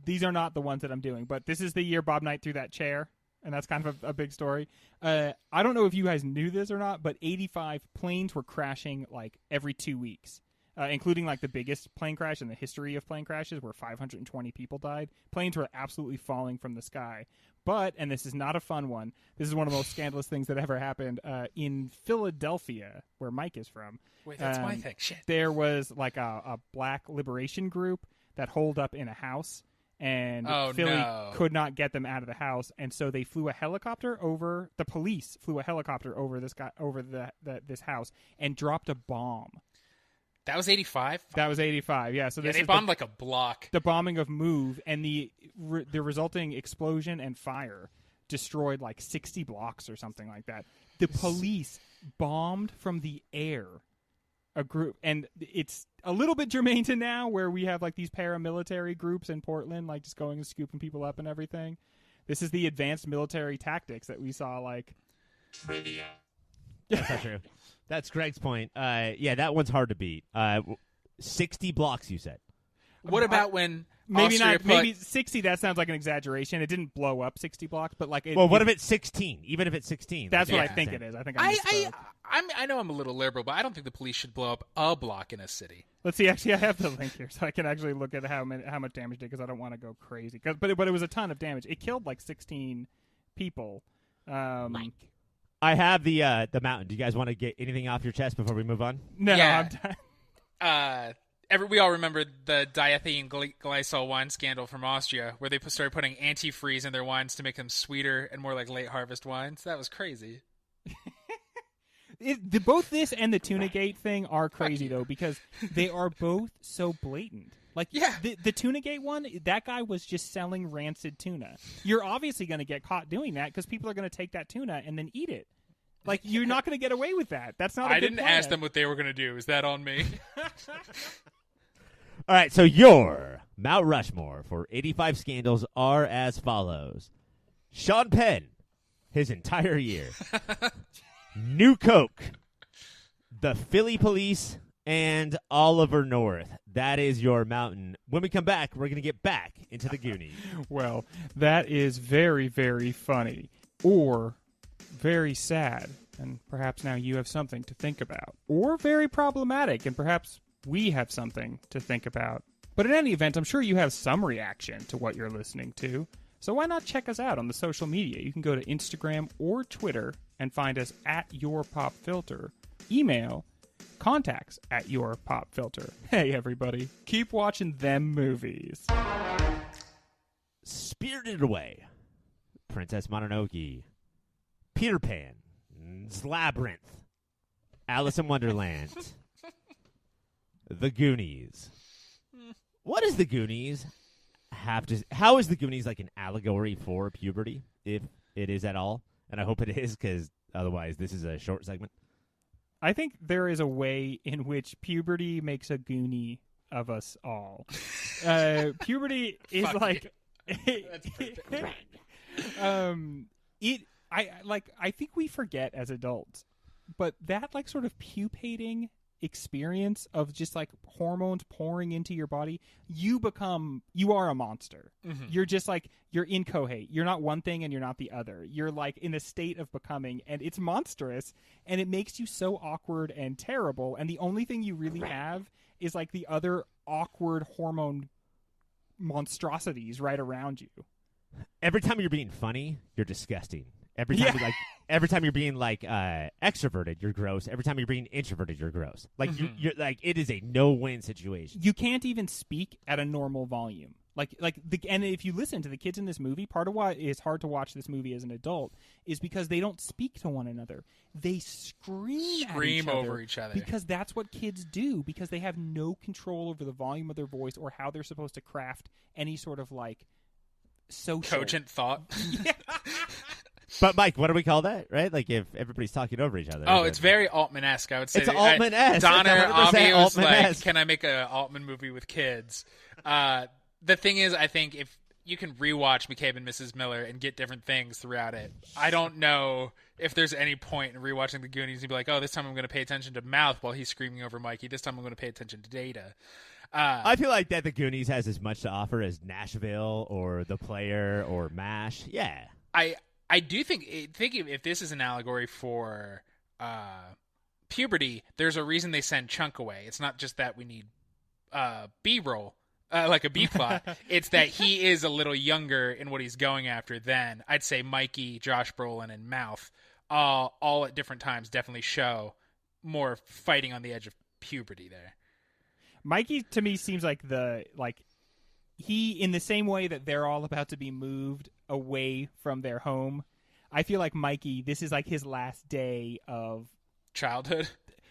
Speaker 2: these are not the ones that I'm doing, but this is the year Bob Knight threw that chair, and that's kind of a big story. I don't know if you guys knew this or not, but 85 planes were crashing like every 2 weeks. including like the biggest plane crash in the history of plane crashes where 520 people died. Planes were absolutely falling from the sky. But, and this is not a fun one, this is one of the most scandalous things that ever happened in Philadelphia, where Mike is from.
Speaker 3: Wait, that's my thing. Shit.
Speaker 2: There was like a black liberation group that holed up in a house, and Philly could not get them out of the house, and so they flew a helicopter over. The police flew a helicopter over this this house and dropped a bomb.
Speaker 3: That was 85?
Speaker 2: That was 85, yeah. So
Speaker 3: yeah, they bombed like a block.
Speaker 2: The bombing of Move, and the resulting explosion and fire destroyed like 60 blocks or something like that. The police bombed from the air a group, and it's a little bit germane to now where we have like these paramilitary groups in Portland like just going and scooping people up and everything. This is the advanced military tactics that we saw like...
Speaker 1: That's not true. That's Greg's point. Yeah, that one's hard to beat. 60 blocks, you said.
Speaker 3: What about when
Speaker 2: maybe
Speaker 3: Austria
Speaker 2: not? Maybe 60. That sounds like an exaggeration. It didn't blow up 60 blocks, but like.
Speaker 1: What if it's 16? Even if it's 16,
Speaker 2: that's what I think it is. I think
Speaker 3: I know I'm a little liberal, but I don't think the police should blow up a block in a city.
Speaker 2: Let's see. Actually, I have the link here, so I can actually look at how much damage it did, because I don't want to go crazy. But it was a ton of damage. It killed like 16 people.
Speaker 1: I have the mountain. Do you guys want to get anything off your chest before we move on?
Speaker 2: No,
Speaker 3: yeah.
Speaker 2: I'm done.
Speaker 3: We all remember the diethylene glycol wine scandal from Austria, where they started putting antifreeze in their wines to make them sweeter and more like late harvest wines. That was crazy.
Speaker 2: Both this and the Tunagate thing are crazy, though, because they are both so blatant. Like,
Speaker 3: yeah.
Speaker 2: The Tunagate one, that guy was just selling rancid tuna. You're obviously going to get caught doing that because people are going to take that tuna and then eat it. Like, you're not going to get away with that. That's not a good
Speaker 3: I didn't
Speaker 2: plan.
Speaker 3: ask them what they were going to do. Is that on me?
Speaker 1: All right, so your Mount Rushmore for 85 scandals are as follows. Sean Penn, his entire year. New Coke, the Philly Police, and Oliver North. That is your mountain. When we come back, we're going to get back into the Goonies.
Speaker 2: Well, that is very, very funny. Or very sad, and perhaps now you have something to think about. Or very problematic, and perhaps we have something to think about. But in any event, I'm sure you have some reaction to what you're listening to. So why not check us out on the social media? You can go to Instagram or Twitter and find us at YourPopFilter. Email contacts@YourPopFilter. Hey, everybody. Keep watching them movies.
Speaker 1: Spirited Away, Princess Mononoke, Peter Pan, Labyrinth, Alice in Wonderland, The Goonies. What is The Goonies how is The Goonies like an allegory for puberty, if it is at all? And I hope it is, because otherwise this is a short segment.
Speaker 2: I think there is a way in which puberty makes a Goonie of us all. Puberty is like...
Speaker 3: That's perfect.
Speaker 2: I think we forget as adults, but that like sort of pupating experience of just like hormones pouring into your body, you are a monster. Mm-hmm. You're just like, you're incoherent. You're not one thing and you're not the other. You're like in a state of becoming, and it's monstrous, and it makes you so awkward and terrible, and the only thing you really have is like the other awkward hormone monstrosities right around you.
Speaker 1: Every time you're being funny, you're disgusting. Every time you're being like extroverted, you're gross. Every time you're being introverted, you're gross. Like mm-hmm. you're like, it is a no-win situation.
Speaker 2: You can't even speak at a normal volume. And if you listen to the kids in this movie, part of why it's hard to watch this movie as an adult is because they don't speak to one another. They scream
Speaker 3: over each other
Speaker 2: because that's what kids do, because they have no control over the volume of their voice or how they're supposed to craft any sort of like social
Speaker 3: cogent thought.
Speaker 2: Yeah.
Speaker 1: But Mike, what do we call that? Right? Like if everybody's talking over each other.
Speaker 3: Oh, it's very Altman-esque. I would say
Speaker 1: it's Altman-esque.
Speaker 3: Donner Avi was like, "Can I make an Altman movie with kids?" The thing is, I think if you can rewatch McCabe and Mrs. Miller and get different things throughout it, I don't know if there's any point in rewatching the Goonies and be like, "Oh, this time I'm going to pay attention to Mouth while he's screaming over Mikey. This time I'm going to pay attention to Data."
Speaker 1: I feel like that the Goonies has as much to offer as Nashville or The Player or MASH. Yeah.
Speaker 3: I do think if this is an allegory for puberty, there's a reason they send Chunk away. It's not just that we need B-roll, like a B-plot. It's that he is a little younger in what he's going after than, I'd say, Mikey, Josh Brolin, and Mouth, all at different times definitely show more fighting on the edge of puberty there.
Speaker 2: Mikey, to me, seems like he, in the same way that they're all about to be moved away from their home, I feel like Mikey, this is like his last day of
Speaker 3: childhood.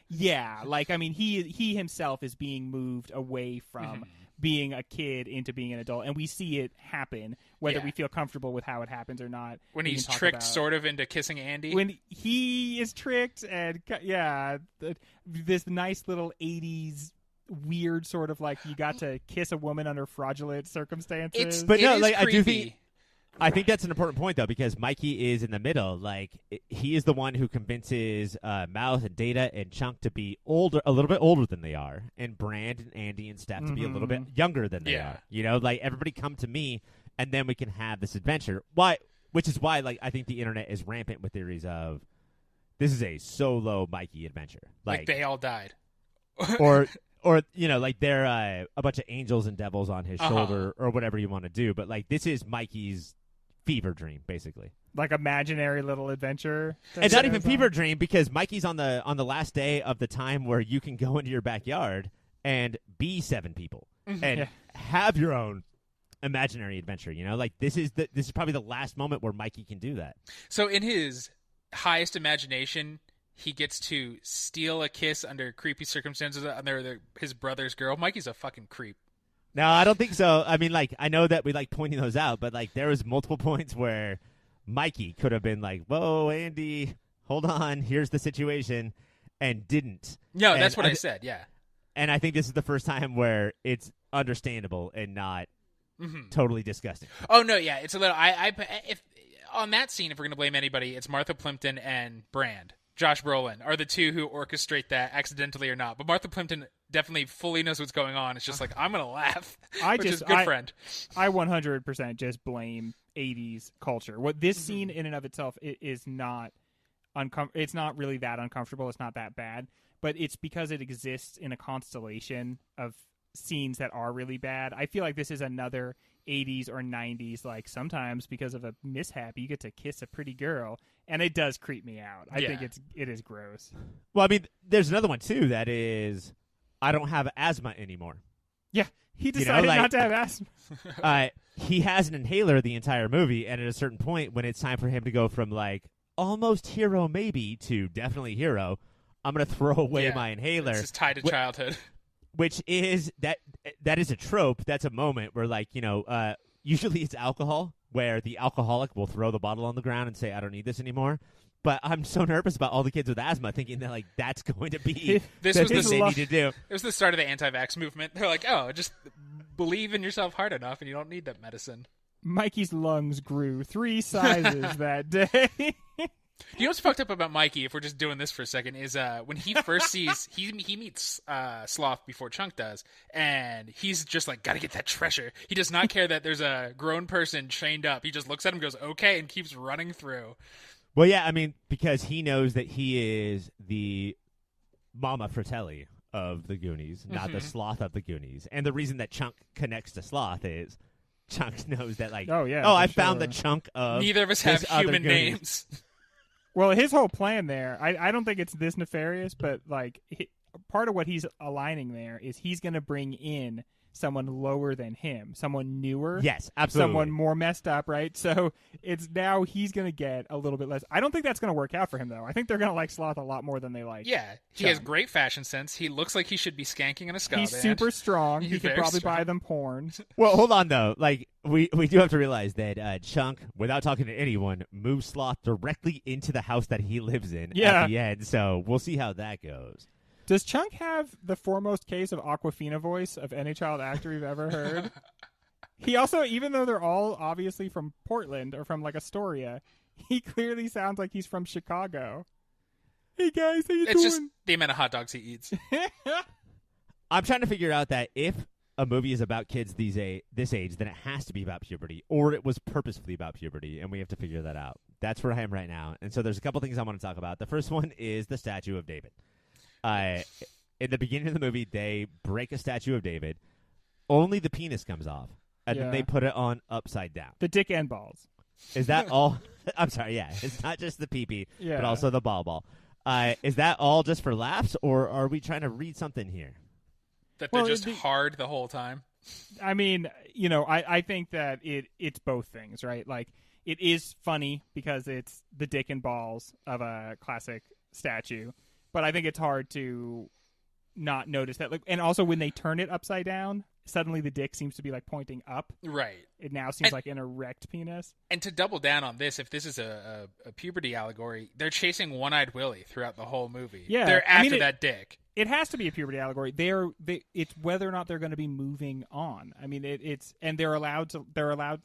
Speaker 2: Yeah, like, I mean, he himself is being moved away from being a kid into being an adult, and we see it happen, whether we feel comfortable with how it happens or not.
Speaker 3: When he's tricked sort of into kissing Andy.
Speaker 2: When he is tricked, and this nice little 80s weird sort of like you got to kiss a woman under fraudulent circumstances.
Speaker 1: I think that's an important point though, because Mikey is in the middle. Like he is the one who convinces Mouth and Data and Chunk to be a little bit older than they are, and Brand and Andy and Steph to be a little bit younger than they are. You know, like everybody come to me, and then we can have this adventure. Which is why, like, I think the internet is rampant with theories of this is a solo Mikey adventure.
Speaker 3: Like they all died.
Speaker 1: Or, you know, like they're a bunch of angels and devils on his shoulder or whatever you want to do. But, like, this is Mikey's fever dream, basically.
Speaker 2: Like imaginary little adventure.
Speaker 1: And not even fever dream, because Mikey's on the last day of the time where you can go into your backyard and be 7 people and have your own imaginary adventure, you know? Like, this is probably the last moment where Mikey can do that.
Speaker 3: So in his highest imagination, he gets to steal a kiss under creepy circumstances under his brother's girl. Mikey's a fucking creep.
Speaker 1: No, I don't think so. I mean, like, I know that we like pointing those out, but like there was multiple points where Mikey could have been like, "Whoa, Andy, hold on, here's the situation," and didn't.
Speaker 3: No, that's what I said. Yeah.
Speaker 1: And I think this is the first time where it's understandable and not totally disgusting.
Speaker 3: Oh no, yeah, it's a little. If on that scene, if we're gonna blame anybody, it's Martha Plimpton and Brand. Josh Brolin are the two who orchestrate that accidentally or not. But Martha Plimpton definitely fully knows what's going on. It's just like, I'm going to laugh, which is a good friend.
Speaker 2: I 100% just blame 80s culture. What this scene in and of itself is not it's not really that uncomfortable. It's not that bad. But it's because it exists in a constellation of scenes that are really bad. I feel like this is another 80s or 90s, like sometimes because of a mishap you get to kiss a pretty girl, and it does creep me out. I think it is gross.
Speaker 1: Well, I mean, there's another one too that is, I don't have asthma anymore.
Speaker 2: Yeah, he decided not to have asthma.
Speaker 1: He has an inhaler the entire movie, and at a certain point when it's time for him to go from like almost hero maybe to definitely hero, I'm going to throw away my inhaler.
Speaker 3: It's just tied to childhood.
Speaker 1: Which is that is a trope. That's a moment where, like, you know, usually it's alcohol, where the alcoholic will throw the bottle on the ground and say, "I don't need this anymore." But I'm so nervous about all the kids with asthma, thinking that like that's going to be
Speaker 3: this was
Speaker 1: the thing they need to do.
Speaker 3: It was the start of the anti-vax movement. They're like, "Oh, just believe in yourself hard enough, and you don't need that medicine."
Speaker 2: Mikey's lungs grew 3 sizes that day.
Speaker 3: You know what's fucked up about Mikey, if we're just doing this for a second, is when he first he meets Sloth before Chunk does, and he's just like, gotta get that treasure. He does not care that there's a grown person chained up. He just looks at him, goes, okay, and keeps running through.
Speaker 1: Well, yeah, I mean, because he knows that he is the Mama Fratelli of the Goonies, not the Sloth of the Goonies. And the reason that Chunk connects to Sloth is Chunk knows that, like, I found the chunk of
Speaker 3: neither of us have human names.
Speaker 2: Well, his whole plan there, I don't think it's this nefarious, but like part of what he's aligning there is he's going to bring in someone lower than him, someone newer.
Speaker 1: Yes, absolutely.
Speaker 2: Someone more messed up, right? So it's now he's going to get a little bit less. I don't think that's going to work out for him, though. I think they're going to like Sloth a lot more than they like.
Speaker 3: Yeah, he has great fashion sense. He looks like he should be skanking in a ska
Speaker 2: He's
Speaker 3: band.
Speaker 2: super strong. He could probably
Speaker 3: strong.
Speaker 2: buy them porn.
Speaker 1: Well, hold on, though. Like, we do have to realize that Chunk, without talking to anyone, moves Sloth directly into the house that he lives in at the end. So we'll see how that goes.
Speaker 2: Does Chunk have the foremost case of Aquafina voice of any child actor you've ever heard? He also, even though they're all obviously from Portland or from like Astoria, he clearly sounds like he's from Chicago. Hey guys, how you doing?
Speaker 3: It's just the amount of hot dogs he eats.
Speaker 1: I'm trying to figure out that if a movie is about kids this age, then it has to be about puberty, or it was purposefully about puberty, and we have to figure that out. That's where I am right now. And so there's a couple things I want to talk about. The first one is the statue of David. In the beginning of the movie, they break a statue of David. Only the penis comes off, and then they put it on upside down.
Speaker 2: The dick and balls.
Speaker 1: Is that all? I'm sorry, yeah. It's not just the pee-pee, but also the ball. Is that all just for laughs, or are we trying to read something here?
Speaker 3: That they're just hard the whole time?
Speaker 2: I mean, I think that it's both things, right? Like, it is funny because it's the dick and balls of a classic statue, but I think it's hard to not notice that. Like, and also when they turn it upside down, suddenly the dick seems to be like pointing up.
Speaker 3: Right.
Speaker 2: It now seems like an erect penis.
Speaker 3: And to double down on this, if this is a puberty allegory, they're chasing One-Eyed Willie throughout the whole movie.
Speaker 2: Yeah,
Speaker 3: they're after that dick.
Speaker 2: It has to be a puberty allegory. It's whether or not they're going to be moving on. I mean, they're allowed.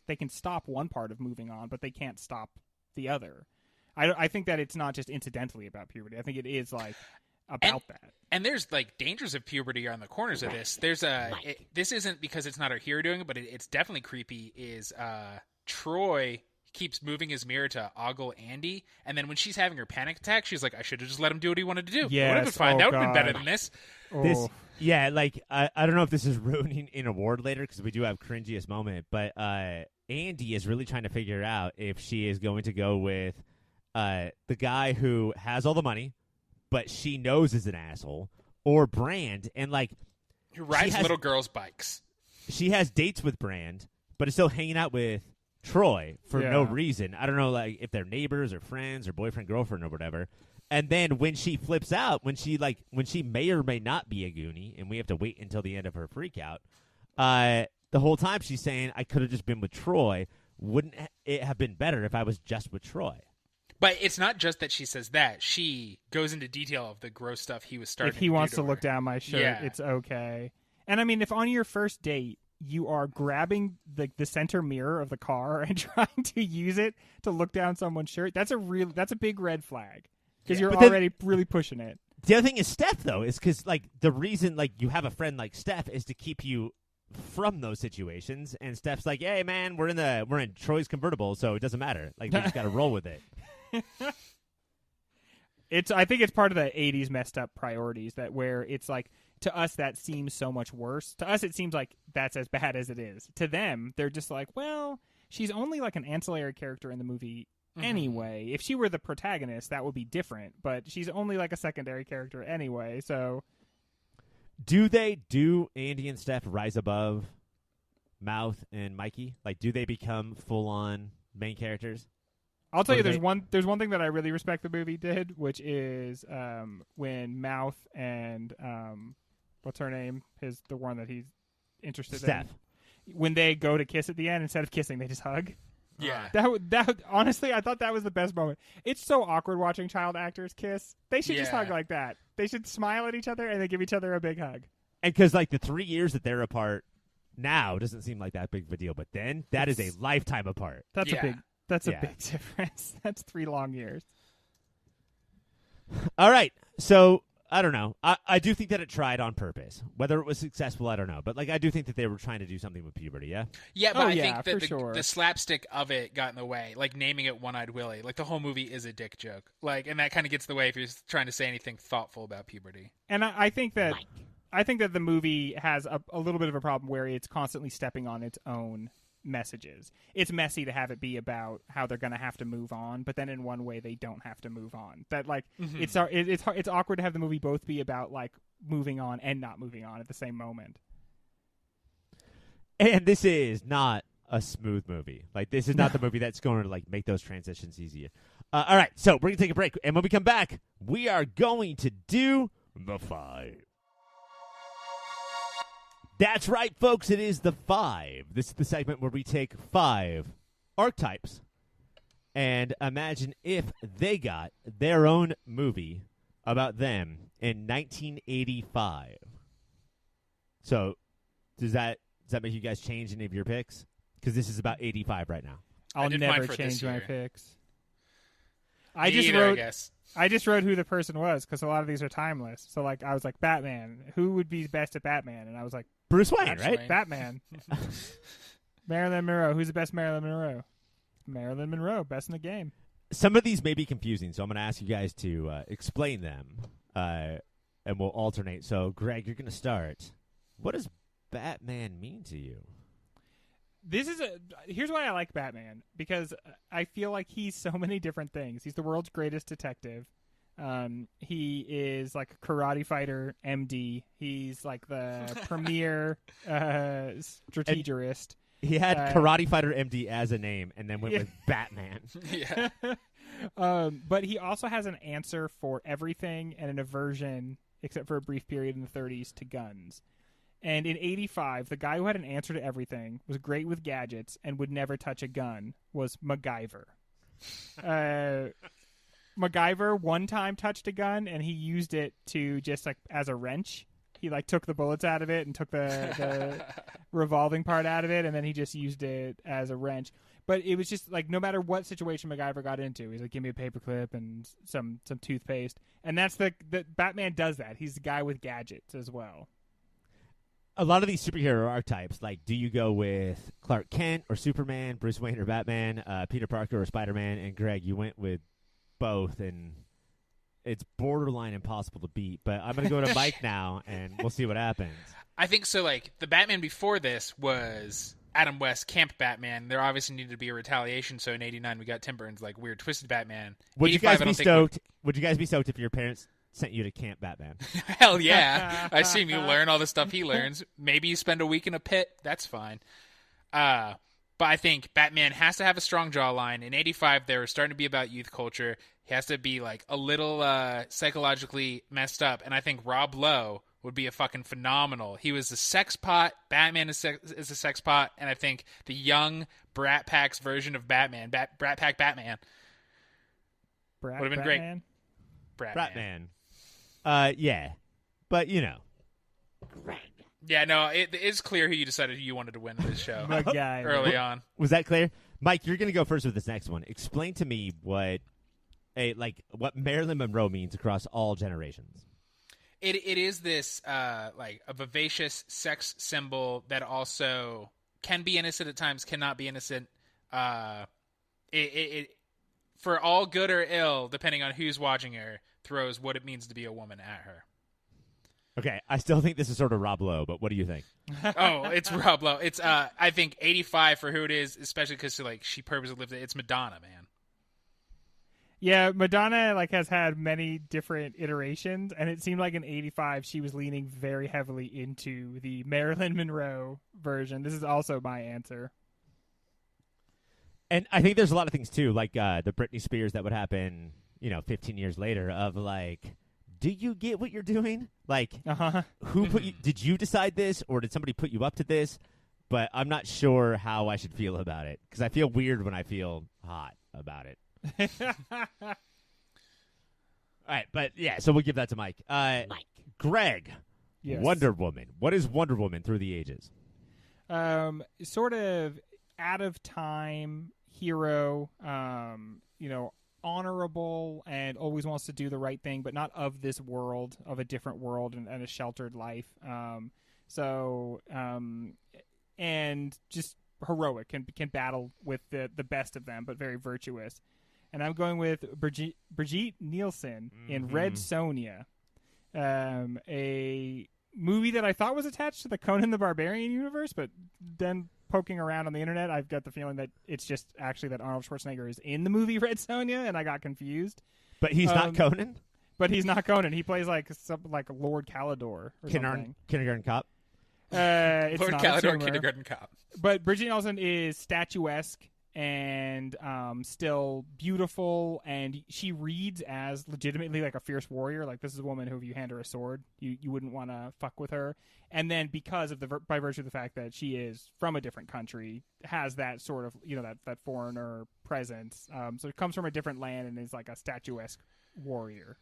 Speaker 2: They can stop one part of moving on, but they can't stop the other. I think that it's not just incidentally about puberty. I think it is like about that.
Speaker 3: And there's like dangers of puberty on the corners of this. There's this isn't because it's not our hero doing it, but it's definitely creepy. Is Troy keeps moving his mirror to ogle Andy, and then when she's having her panic attack, she's like, I should have just let him do what he wanted to do.
Speaker 2: Yes.
Speaker 3: That would have been fine. That would have been better than this.
Speaker 1: I don't know if this is ruining an award later because we do have cringiest moment, but Andy is really trying to figure out if she is going to go with the guy who has all the money, but she knows is an asshole, or Brand, and like
Speaker 3: who rides little girls' bikes.
Speaker 1: She has dates with Brand, but is still hanging out with Troy for no reason. I don't know, like if they're neighbors or friends or boyfriend, girlfriend or whatever. And then when she flips out, when she may or may not be a Goonie, and we have to wait until the end of her freak out, the whole time she's saying, I could have just been with Troy. Wouldn't it have been better if I was just with Troy?
Speaker 3: But it's not just that she says that. She goes into detail of the gross stuff he was starting to do.
Speaker 2: If he wants to
Speaker 3: her.
Speaker 2: Look down my shirt, it's okay. And I mean, if on your first date, you are grabbing the center mirror of the car and trying to use it to look down someone's shirt, that's a big red flag because you're already really pushing it.
Speaker 1: The other thing is Steph, though, is because like the reason like you have a friend like Steph is to keep you from those situations, and Steph's like, hey man, we're in Troy's convertible, so it doesn't matter. Like we just got to roll with it.
Speaker 2: I think it's part of the 80s messed up priorities that where it's like, to us that seems so much worse. To us it seems like that's as bad as it is. To them, they're just like, well, she's only like an ancillary character in the movie anyway. If she were the protagonist, that would be different, but she's only like a secondary character anyway, so
Speaker 1: do Andy and Steph rise above Mouth and Mikey? Like, do they become full-on main characters?
Speaker 2: I'll tell you, there's one thing that I really respect the movie did, which is when Mouth and what's her name? The one that he's interested
Speaker 1: Steph.
Speaker 2: in. When they go to kiss at the end, instead of kissing, they just hug.
Speaker 3: Yeah.
Speaker 2: That honestly, I thought that was the best moment. It's so awkward watching child actors kiss. They should just hug like that. They should smile at each other and then give each other a big hug.
Speaker 1: And because like the 3 years that they're apart now doesn't seem like that big of a deal, but then that is a lifetime apart.
Speaker 2: That's a big difference. That's 3 long years.
Speaker 1: All right. So, I don't know. I do think that it tried on purpose. Whether it was successful, I don't know. But, like, I do think that they were trying to do something with puberty, yeah?
Speaker 3: Yeah, but I think that the slapstick of it got in the way. Like, naming it One-Eyed Willie. Like, the whole movie is a dick joke. Like, and that kind of gets in the way if you're trying to say anything thoughtful about puberty.
Speaker 2: And I think that the movie has a little bit of a problem where it's constantly stepping on its own messages. It's messy to have it be about how they're going to have to move on, but then in one way they don't have to move on. That like it's awkward to have the movie both be about like moving on and not moving on at the same moment.
Speaker 1: And this is not a smooth movie. Like this is not the movie that's going to like make those transitions easier. All right, so we're going to take a break, and when we come back, we are going to do the 5. That's right, folks. It is the 5. This is the segment where we take 5 archetypes and imagine if they got their own movie about them in 1985. So, does that make you guys change any of your picks? Because this is about 85 right now.
Speaker 2: I'll never change my picks. I just wrote who the person was because a lot of these are timeless. So, like, I was like, Batman. Who would be best at Batman? And I was like,
Speaker 1: Bruce Wayne, right?
Speaker 2: Batman. Marilyn Monroe. Who's the best Marilyn Monroe? Marilyn Monroe, best in the game. Some
Speaker 1: of these may be confusing, so I'm going to ask you guys to explain them and we'll alternate. So, Greg, you're going to start. What does Batman mean to you?
Speaker 2: Here's why I like Batman, because I feel like he's so many different things. He's the world's greatest detective. He is like a karate fighter, MD. He's like the premier strategist.
Speaker 1: He had Karate Fighter MD as a name and then went with Batman.
Speaker 3: Yeah.
Speaker 2: But he also has an answer for everything and an aversion, except for a brief period in the 30s, to guns. And in 85, the guy who had an answer to everything, was great with gadgets, and would never touch a gun, was MacGyver. MacGyver one time touched a gun, and he used it to just like as a wrench. He like took the bullets out of it and took the revolving part out of it, and then he just used it as a wrench. But it was just like no matter what situation MacGyver got into, he's like, "Give me a paperclip and some toothpaste," and that's the Batman does that. He's the guy with gadgets as well.
Speaker 1: A lot of these superhero archetypes, like, do you go with Clark Kent or Superman, Bruce Wayne or Batman, Peter Parker or Spider-Man? And Greg, you went with both, and it's borderline impossible to beat. But I'm going to go to Mike now, and we'll see what happens.
Speaker 3: I think so. Like the Batman before this was Adam West Camp Batman. There obviously needed to be a retaliation. So in '89 we got Tim Burton's like weird twisted Batman.
Speaker 1: Would you guys be stoked? Would you guys be stoked if your parents sent you to Camp Batman?
Speaker 3: Hell yeah! I assume you learn all the stuff he learns. Maybe you spend a week in a pit. That's fine. But I think Batman has to have a strong jawline. In '85, they were starting to be about youth culture. He has to be like a little psychologically messed up. And I think Rob Lowe would be a fucking phenomenal. He was a sex pot. Batman is a sex pot. And I think the young Brat Pack's version of Batman, Brat Pack Batman, would have been great.
Speaker 1: Bratman. Yeah. But, you know.
Speaker 3: Yeah, no, it is clear who you decided you wanted to win this show early on.
Speaker 1: Was that clear? Mike, you're going to go first with this next one. Explain to me what Marilyn Monroe means across all generations.
Speaker 3: It is this like a vivacious sex symbol that also can be innocent at times, cannot be innocent. It for all good or ill, depending on who's watching her, throws what it means to be a woman at her.
Speaker 1: Okay, I still think this is sort of Rob Lowe, but what do you think?
Speaker 3: Oh, it's Rob Lowe. It's I think 85 for who it is, especially because she purposely lived it. It's Madonna, man.
Speaker 2: Yeah, Madonna has had many different iterations, and it seemed like in 85 she was leaning very heavily into the Marilyn Monroe version. This is also my answer.
Speaker 1: And I think there's a lot of things too, like the Britney Spears that would happen, 15 years later of do you get what you're doing? Who put you? Did you decide this, or did somebody put you up to this? But I'm not sure how I should feel about it because I feel weird when I feel hot about it. All right, but yeah, so we'll give that to Mike. Mike. Greg, yes. Wonder Woman. What is Wonder Woman through the ages?
Speaker 2: Sort of out of time hero, honorable and always wants to do the right thing, but not of this world, of a different world and a sheltered life. And just heroic, can battle with the best of them, but very virtuous. And I'm going with Brigitte Nielsen in Red Sonja, a movie that I thought was attached to the Conan the Barbarian universe, but then poking around on the internet, I've got the feeling that it's just actually that Arnold Schwarzenegger is in the movie Red Sonja, and I got confused.
Speaker 1: But he's not Conan?
Speaker 2: But he's not Conan. He plays like Lord Calidor or something.
Speaker 1: Kindergarten Cop?
Speaker 2: It's
Speaker 3: Lord
Speaker 2: not
Speaker 3: Calidor, Kindergarten Cop.
Speaker 2: But Brigitte Nielsen is statuesque and still beautiful, and she reads as legitimately like a fierce warrior. Like, this is a woman who, if you hand her a sword, you wouldn't want to fuck with her. And then because of by virtue of the fact that she is from a different country, has that sort of that foreigner presence. So it comes from a different land and is like a statuesque warrior.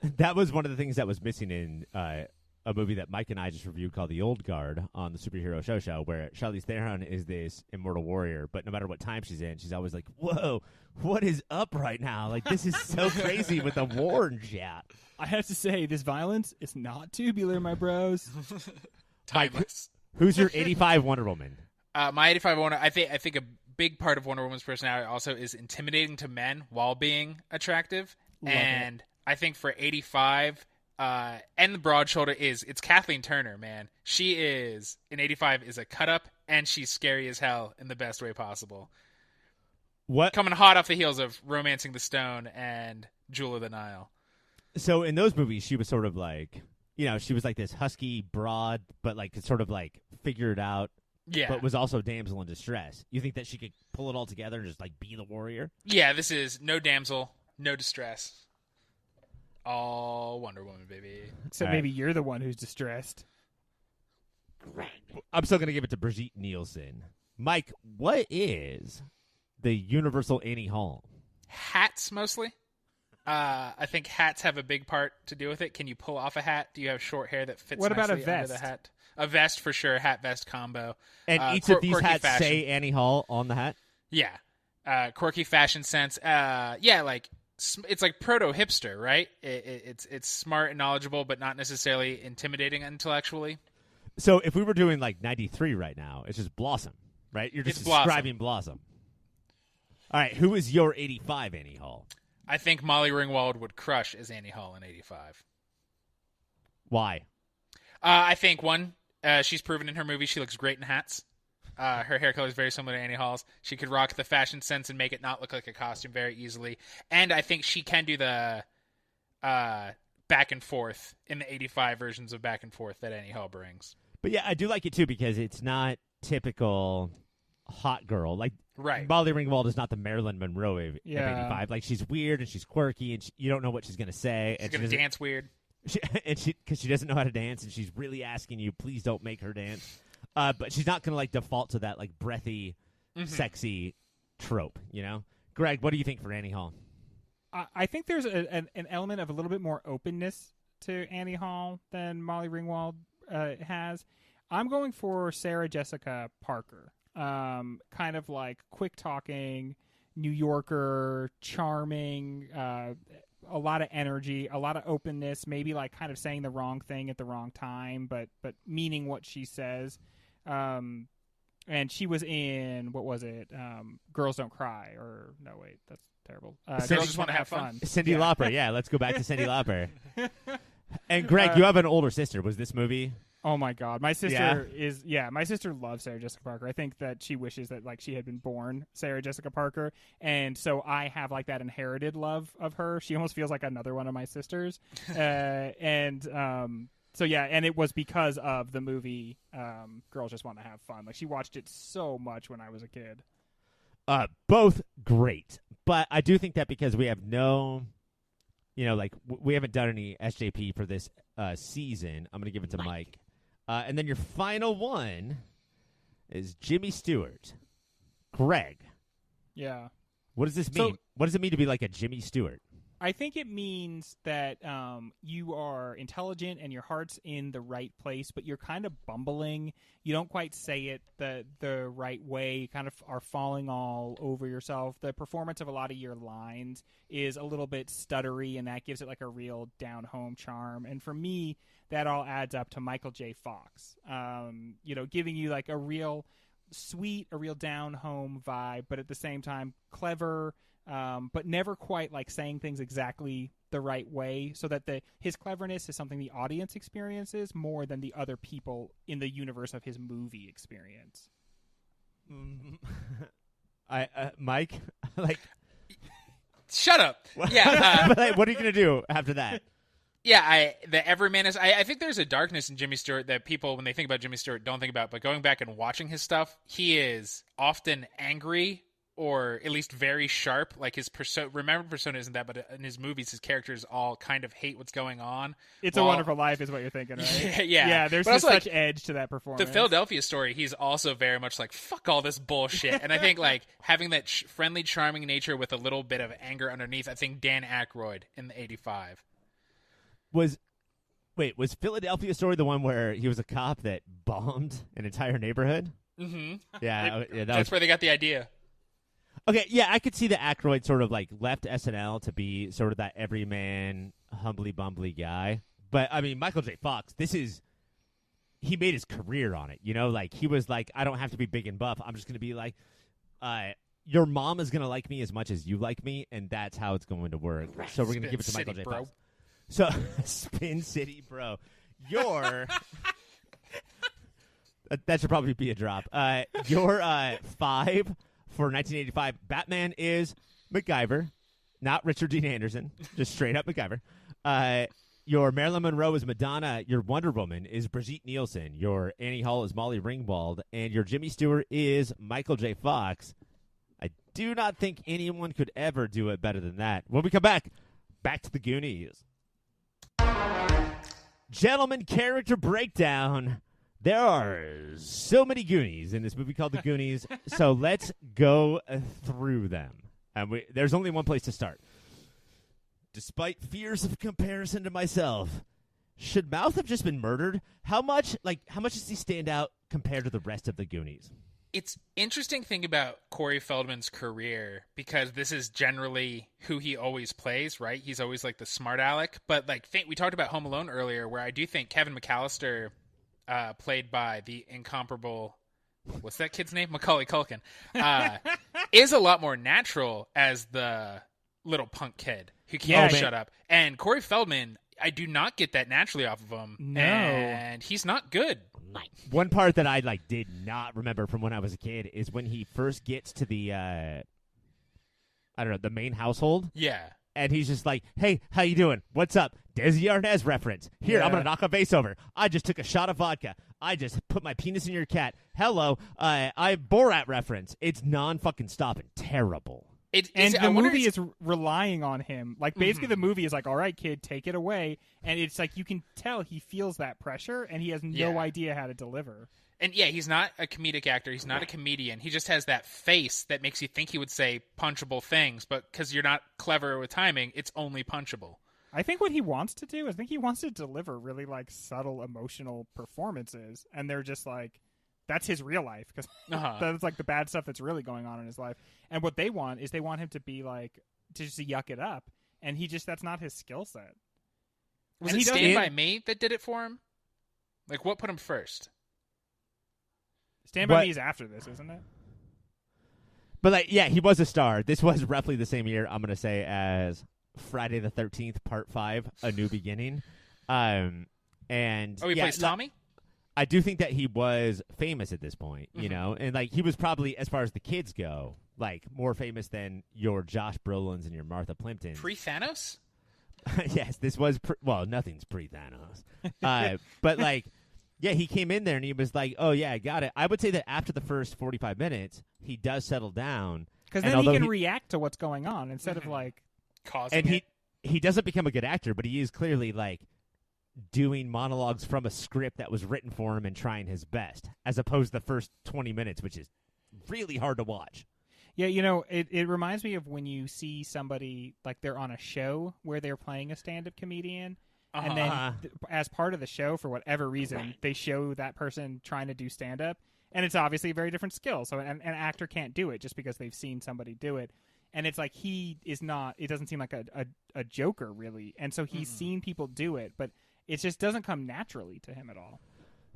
Speaker 1: That was one of the things that was missing in a movie that Mike and I just reviewed called The Old Guard on the Superhero Show, where Charlize Theron is this immortal warrior, but no matter what time she's in, she's always like, whoa, what is up right now? Like, this is so crazy with the war and shit.
Speaker 2: I have to say, this violence is not tubular, my bros.
Speaker 3: Timeless.
Speaker 1: Who's your 85 Wonder Woman?
Speaker 3: My 85 Wonder, I think a big part of Wonder Woman's personality also is intimidating to men while being attractive.
Speaker 2: Love it.
Speaker 3: I think for 85, And the broad shoulder it's Kathleen Turner, man. She is, in 85, is a cut-up, and she's scary as hell in the best way possible.
Speaker 1: What?
Speaker 3: Coming hot off the heels of Romancing the Stone and Jewel of the Nile.
Speaker 1: So in those movies, she was sort of like, she was like this husky broad, but like could sort of like figure it out.
Speaker 3: Yeah.
Speaker 1: But was also damsel in distress. You think that she could pull it all together and just like be the warrior?
Speaker 3: Yeah, this is no damsel, no distress. All Wonder Woman, baby.
Speaker 2: So
Speaker 1: All
Speaker 2: maybe you're the one who's distressed.
Speaker 1: I'm still going to give it to Brigitte Nielsen. Mike, what is the Universal Annie Hall?
Speaker 3: Hats, mostly. I think hats have a big part to do with it. Can you pull off a hat? Do you have short hair that fits
Speaker 2: What about a
Speaker 3: nicely under
Speaker 2: vest?
Speaker 3: the hat? A vest for sure, hat-vest combo.
Speaker 1: And each of these
Speaker 3: quirky
Speaker 1: hats
Speaker 3: fashion.
Speaker 1: say Annie Hall on the hat?
Speaker 3: Yeah. Quirky fashion sense. Like it's like proto-hipster, right? It's smart and knowledgeable, but not necessarily intimidating intellectually.
Speaker 1: So if we were doing like 93 right now, it's just Blossom, right? You're just
Speaker 3: It's Blossom.
Speaker 1: describing Blossom. All right, who is your 85 Annie Hall?
Speaker 3: I think Molly Ringwald would crush as Annie Hall in 85.
Speaker 1: Why?
Speaker 3: I think, one, she's proven in her movie she looks great in hats. Her hair color is very similar to Annie Hall's. She could rock the fashion sense and make it not look like a costume very easily. And I think she can do the back and forth in the 85 versions of back and forth that Annie Hall brings.
Speaker 1: But yeah, I do like it too because it's not typical hot girl. Like
Speaker 3: Right.
Speaker 1: Molly Ringwald is not the Marilyn Monroe of
Speaker 2: Yeah.
Speaker 1: 85. Like she's weird and she's quirky and you don't know what she's going to say.
Speaker 3: She's
Speaker 1: And
Speaker 3: going to dance weird.
Speaker 1: Because she doesn't know how to dance and she's really asking you, please don't make her dance. But she's not going to like default to that like breathy, sexy trope, Greg, what do you think for Annie Hall?
Speaker 2: I think there's an element of a little bit more openness to Annie Hall than Molly Ringwald has. I'm going for Sarah Jessica Parker. Kind of like quick talking, New Yorker, charming, a lot of energy, a lot of openness, maybe like kind of saying the wrong thing at the wrong time, but meaning what she says. And she was in, what was it? Girls Don't Cry, or no, wait, that's terrible.
Speaker 3: Girls Just Wanna Have Fun.
Speaker 1: Cyndi Lauper, yeah, let's go back to Cyndi Lauper. And Greg, you have an older sister. Was this movie?
Speaker 2: Oh my God, my sister my sister loves Sarah Jessica Parker. I think that she wishes that like she had been born Sarah Jessica Parker, and so I have like that inherited love of her. She almost feels like another one of my sisters, So yeah, and it was because of the movie Girls Just Want to Have Fun. Like she watched it so much when I was a kid.
Speaker 1: Both great, but I do think that because we have no, we haven't done any SJP for this season, I'm going to give it to Mike. And then your final one is Jimmy Stewart. Greg.
Speaker 2: Yeah.
Speaker 1: What does this mean? What does it mean to be like a Jimmy Stewart?
Speaker 2: I think it means that you are intelligent and your heart's in the right place, but you're kind of bumbling. You don't quite say it the right way. You kind of are falling all over yourself. The performance of a lot of your lines is a little bit stuttery, and that gives it like a real down-home charm. And for me, that all adds up to Michael J. Fox, giving you like a real sweet, a real down-home vibe, but at the same time clever, but never quite like saying things exactly the right way, so that his cleverness is something the audience experiences more than the other people in the universe of his movie experience.
Speaker 1: Mike, like,
Speaker 3: shut up. Yeah,
Speaker 1: but like, what are you gonna do after that?
Speaker 3: Yeah, the everyman is. I think there's a darkness in Jimmy Stewart that people, when they think about Jimmy Stewart, don't think about. But going back and watching his stuff, he is often angry, or at least very sharp. Like his persona isn't that, but in his movies, his characters all kind of hate what's going on.
Speaker 2: It's a Wonderful Life is what you're thinking, right?
Speaker 3: Yeah.
Speaker 2: There's
Speaker 3: but
Speaker 2: just
Speaker 3: also,
Speaker 2: such edge to that performance.
Speaker 3: The Philadelphia Story, he's also very much like, fuck all this bullshit. And I think like having that friendly, charming nature with a little bit of anger underneath, I think Dan Aykroyd in the 85.
Speaker 1: Was Philadelphia Story the one where he was a cop that bombed an entire neighborhood?
Speaker 3: Mm-hmm.
Speaker 1: Yeah,
Speaker 3: that's where they got the idea.
Speaker 1: Okay, yeah, I could see the Aykroyd sort of like left SNL to be sort of that everyman, humbly bumbly guy. But I mean, Michael J. Fox, he made his career on it. Like he was like, I don't have to be big and buff. I'm just gonna be like, your mom is gonna like me as much as you like me, and that's how it's going to work. So we're gonna give it to Michael J. Fox. So, Spin City, bro. That should probably be a drop. Your 5 for 1985 Batman is MacGyver, not Richard Dean Anderson, just straight up MacGyver. Your Marilyn Monroe is Madonna. Your Wonder Woman is Brigitte Nielsen. Your Annie Hall is Molly Ringwald. And your Jimmy Stewart is Michael J. Fox. I do not think anyone could ever do it better than that. When we come back to the Goonies. Gentlemen, character breakdown. There are so many Goonies in this movie called The Goonies, so let's go through them. And there's only one place to start. Despite fears of comparison to myself, should Mouth have just been murdered? How much does he stand out compared to the rest of the Goonies?
Speaker 3: It's interesting thing about Corey Feldman's career, because this is generally who he always plays, right? He's always like the smart aleck. But we talked about Home Alone earlier, where I do think Kevin McAllister, played by the incomparable, what's that kid's name? Macaulay Culkin, is a lot more natural as the little punk kid who can't shut up. And Corey Feldman, I do not get that naturally off of him.
Speaker 2: No.
Speaker 3: And he's not good.
Speaker 1: One part that I did not remember from when I was a kid is when he first gets to the the main household.
Speaker 3: Yeah.
Speaker 1: And he's just like, "Hey, how you doing? What's up?" Desi Arnaz reference. Here, I'm gonna knock a vase over. I just took a shot of vodka. I just put my penis in your cat. Hello. I Borat reference. It's non-fucking stopping. Terrible.
Speaker 2: The movie is relying on him. Basically, the movie is like, all right, kid, take it away. And it's like you can tell he feels that pressure, and he has no idea how to deliver.
Speaker 3: And he's not a comedic actor. He's not a comedian. He just has that face that makes you think he would say punchable things. But because you're not clever with timing, it's only punchable.
Speaker 2: I think what he wants to do, he wants to deliver really subtle emotional performances. And they're just that's his real life, because that's the bad stuff that's really going on in his life. And what they want him to be to just yuck it up, and that's not his skill set.
Speaker 3: Was it Stand By Me that did it for him? What put him first?
Speaker 2: Stand By Me is after this, isn't it?
Speaker 1: But he was a star. This was roughly the same year, I'm gonna say, as Friday the 13th Part 5, A New Beginning. And
Speaker 3: he plays Tommy?
Speaker 1: I do think that he was famous at this point, you know, and he was probably, as far as the kids go, more famous than your Josh Brolins and your Martha Plimptons.
Speaker 3: Pre-Thanos?
Speaker 1: Yes, this was nothing's pre-Thanos. But he came in there and he was like, "Oh yeah, I got it." I would say that after the first 45 minutes, he does settle down,
Speaker 2: because then he can react to what's going on instead of
Speaker 3: causing
Speaker 1: and
Speaker 3: it.
Speaker 1: he doesn't become a good actor, but he is clearly doing monologues from a script that was written for him and trying his best, as opposed to the first 20 minutes, which is really hard to watch.
Speaker 2: Yeah, it reminds me of when you see somebody they're on a show where they're playing a stand-up comedian, and then as part of the show, for whatever reason, they show that person trying to do stand-up, and it's obviously a very different skill. So an actor can't do it just because they've seen somebody do it. And it's he is not, it doesn't seem like a joker, really. And so he's seen people do it, but it just doesn't come naturally to him at all.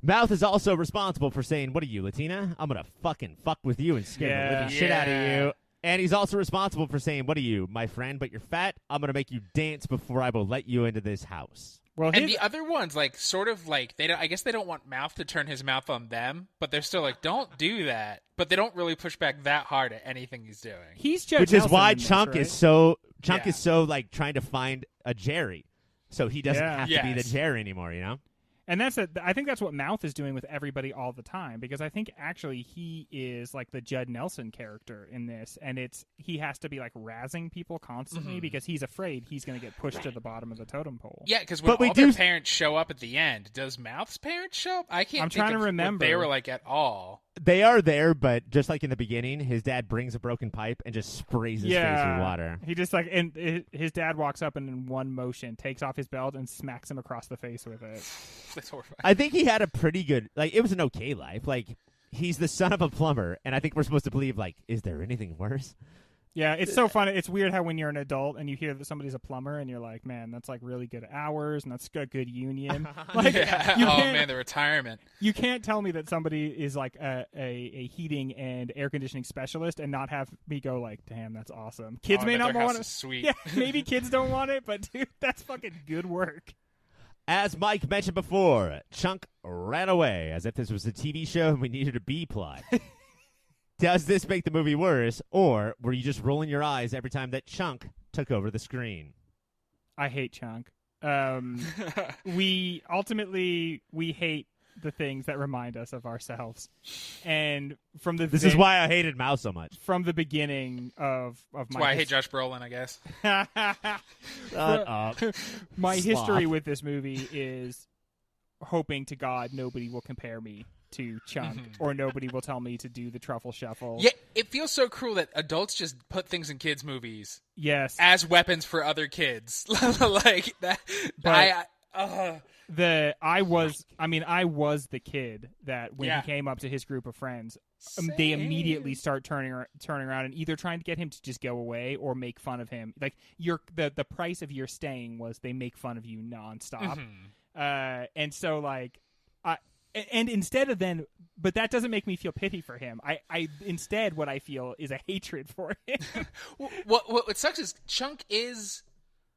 Speaker 1: Mouth is also responsible for saying, "What are you, Latina? I'm going to fucking fuck with you and scare the living shit out of you." And he's also responsible for saying, "What are you, my friend, but you're fat? I'm going to make you dance before I will let you into this house."
Speaker 2: Well,
Speaker 3: and the other ones, they don't. I guess they don't want Mouth to turn his mouth on them, but they're still "Don't do that." But they don't really push back that hard at anything he's doing.
Speaker 2: He's Judge
Speaker 1: which is
Speaker 2: Nelson
Speaker 1: why
Speaker 2: Chunk
Speaker 1: is so trying to find a Jerry, so he doesn't have to be the Jerry anymore, you know.
Speaker 2: And I think that's what Mouth is doing with everybody all the time, because I think actually he is the Judd Nelson character in this, and he has to be razzing people constantly because he's afraid he's going to get pushed to the bottom of the totem pole.
Speaker 3: Yeah, because when their parents show up at the end, does Mouth's parents show up? I'm
Speaker 2: trying to remember
Speaker 3: what they were at all.
Speaker 1: They are there, but just like in the beginning, his dad brings a broken pipe and just sprays his face with water.
Speaker 2: He just and his dad walks up and in one motion takes off his belt and smacks him across the face with it.
Speaker 3: That's horrifying.
Speaker 1: I think he had a pretty good, it was an okay life. He's the son of a plumber, and I think we're supposed to believe, is there anything worse?
Speaker 2: Yeah, it's so funny. It's weird how when you're an adult and you hear that somebody's a plumber and you're like, man, that's like really good hours and that's a good union. Like,
Speaker 3: oh man, the retirement.
Speaker 2: You can't tell me that somebody is like a heating and air conditioning specialist and not have me go like, damn, that's awesome. Kids may not want it.
Speaker 3: Sweet.
Speaker 2: Yeah, maybe kids don't want it, but dude, that's fucking good work.
Speaker 1: As Mike mentioned before, Chunk ran away as if this was a TV show and we needed a B plot. Does this make the movie worse, or were you just rolling your eyes every time that Chunk took over the screen?
Speaker 2: I hate Chunk. We hate the things that remind us of ourselves, and from the
Speaker 1: this is why I hated Mouse so much.
Speaker 2: From the beginning of
Speaker 3: That's
Speaker 2: my
Speaker 3: why I hate Josh Brolin, I guess.
Speaker 1: Shut up.
Speaker 2: My
Speaker 1: Slop.
Speaker 2: history with this movie is hoping to God nobody will compare me to Chunk, or nobody will tell me to do the truffle shuffle.
Speaker 3: Yeah, it feels so cruel that adults just put things in kids' movies.
Speaker 2: Yes,
Speaker 3: as weapons for other kids, like that.
Speaker 2: But I was the kid that when he came up to his group of friends, they immediately start turning around and either trying to get him to just go away or make fun of him. Like the price of your staying was they make fun of you nonstop. And so like and instead of then, but that doesn't make me feel pity for him. I instead what I feel is a hatred for him.
Speaker 3: What sucks is Chunk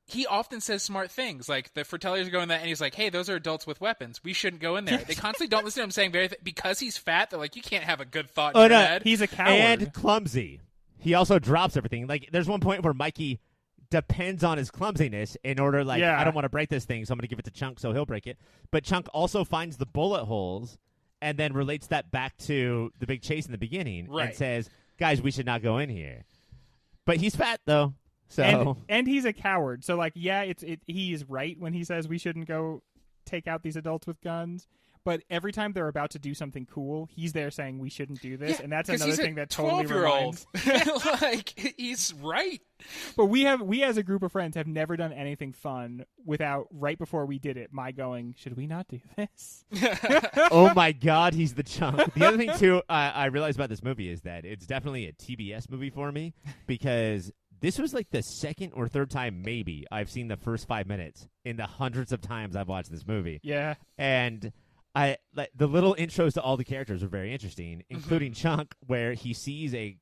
Speaker 3: he often says smart things. Like the Fratellis are going that, and he's like, "Hey, those are adults with weapons. We shouldn't go in there." They constantly don't listen to him saying because he's fat. They're like, "You can't have a good thought in your head."
Speaker 2: He's a coward
Speaker 1: and clumsy. He also drops everything. Like there's one point where Mikey depends on his clumsiness in order, like, I don't want to break this thing, so I'm going to give it to Chunk so he'll break it. But Chunk also finds the bullet holes and then relates that back to the big chase in the beginning and says, guys, we should not go in here. But he's fat, though. So
Speaker 2: and he's a coward. So, like, he is right when he says we shouldn't go take out these adults with guns. But every time they're about to do something cool, he's there saying we shouldn't do this, and that's another thing that totally reminds.
Speaker 3: Like he's right.
Speaker 2: But we as a group of friends have never done anything fun without right before we did it, my going, should we not do this?
Speaker 1: Oh my God, he's the Chunk. The other thing too, I realized about this movie is that it's definitely a TBS movie for me because this was like the second or third time maybe I've seen the first 5 minutes in the hundreds of times I've watched this movie.
Speaker 2: Yeah,
Speaker 1: and the little intros to all the characters are very interesting, including Chunk, where he sees a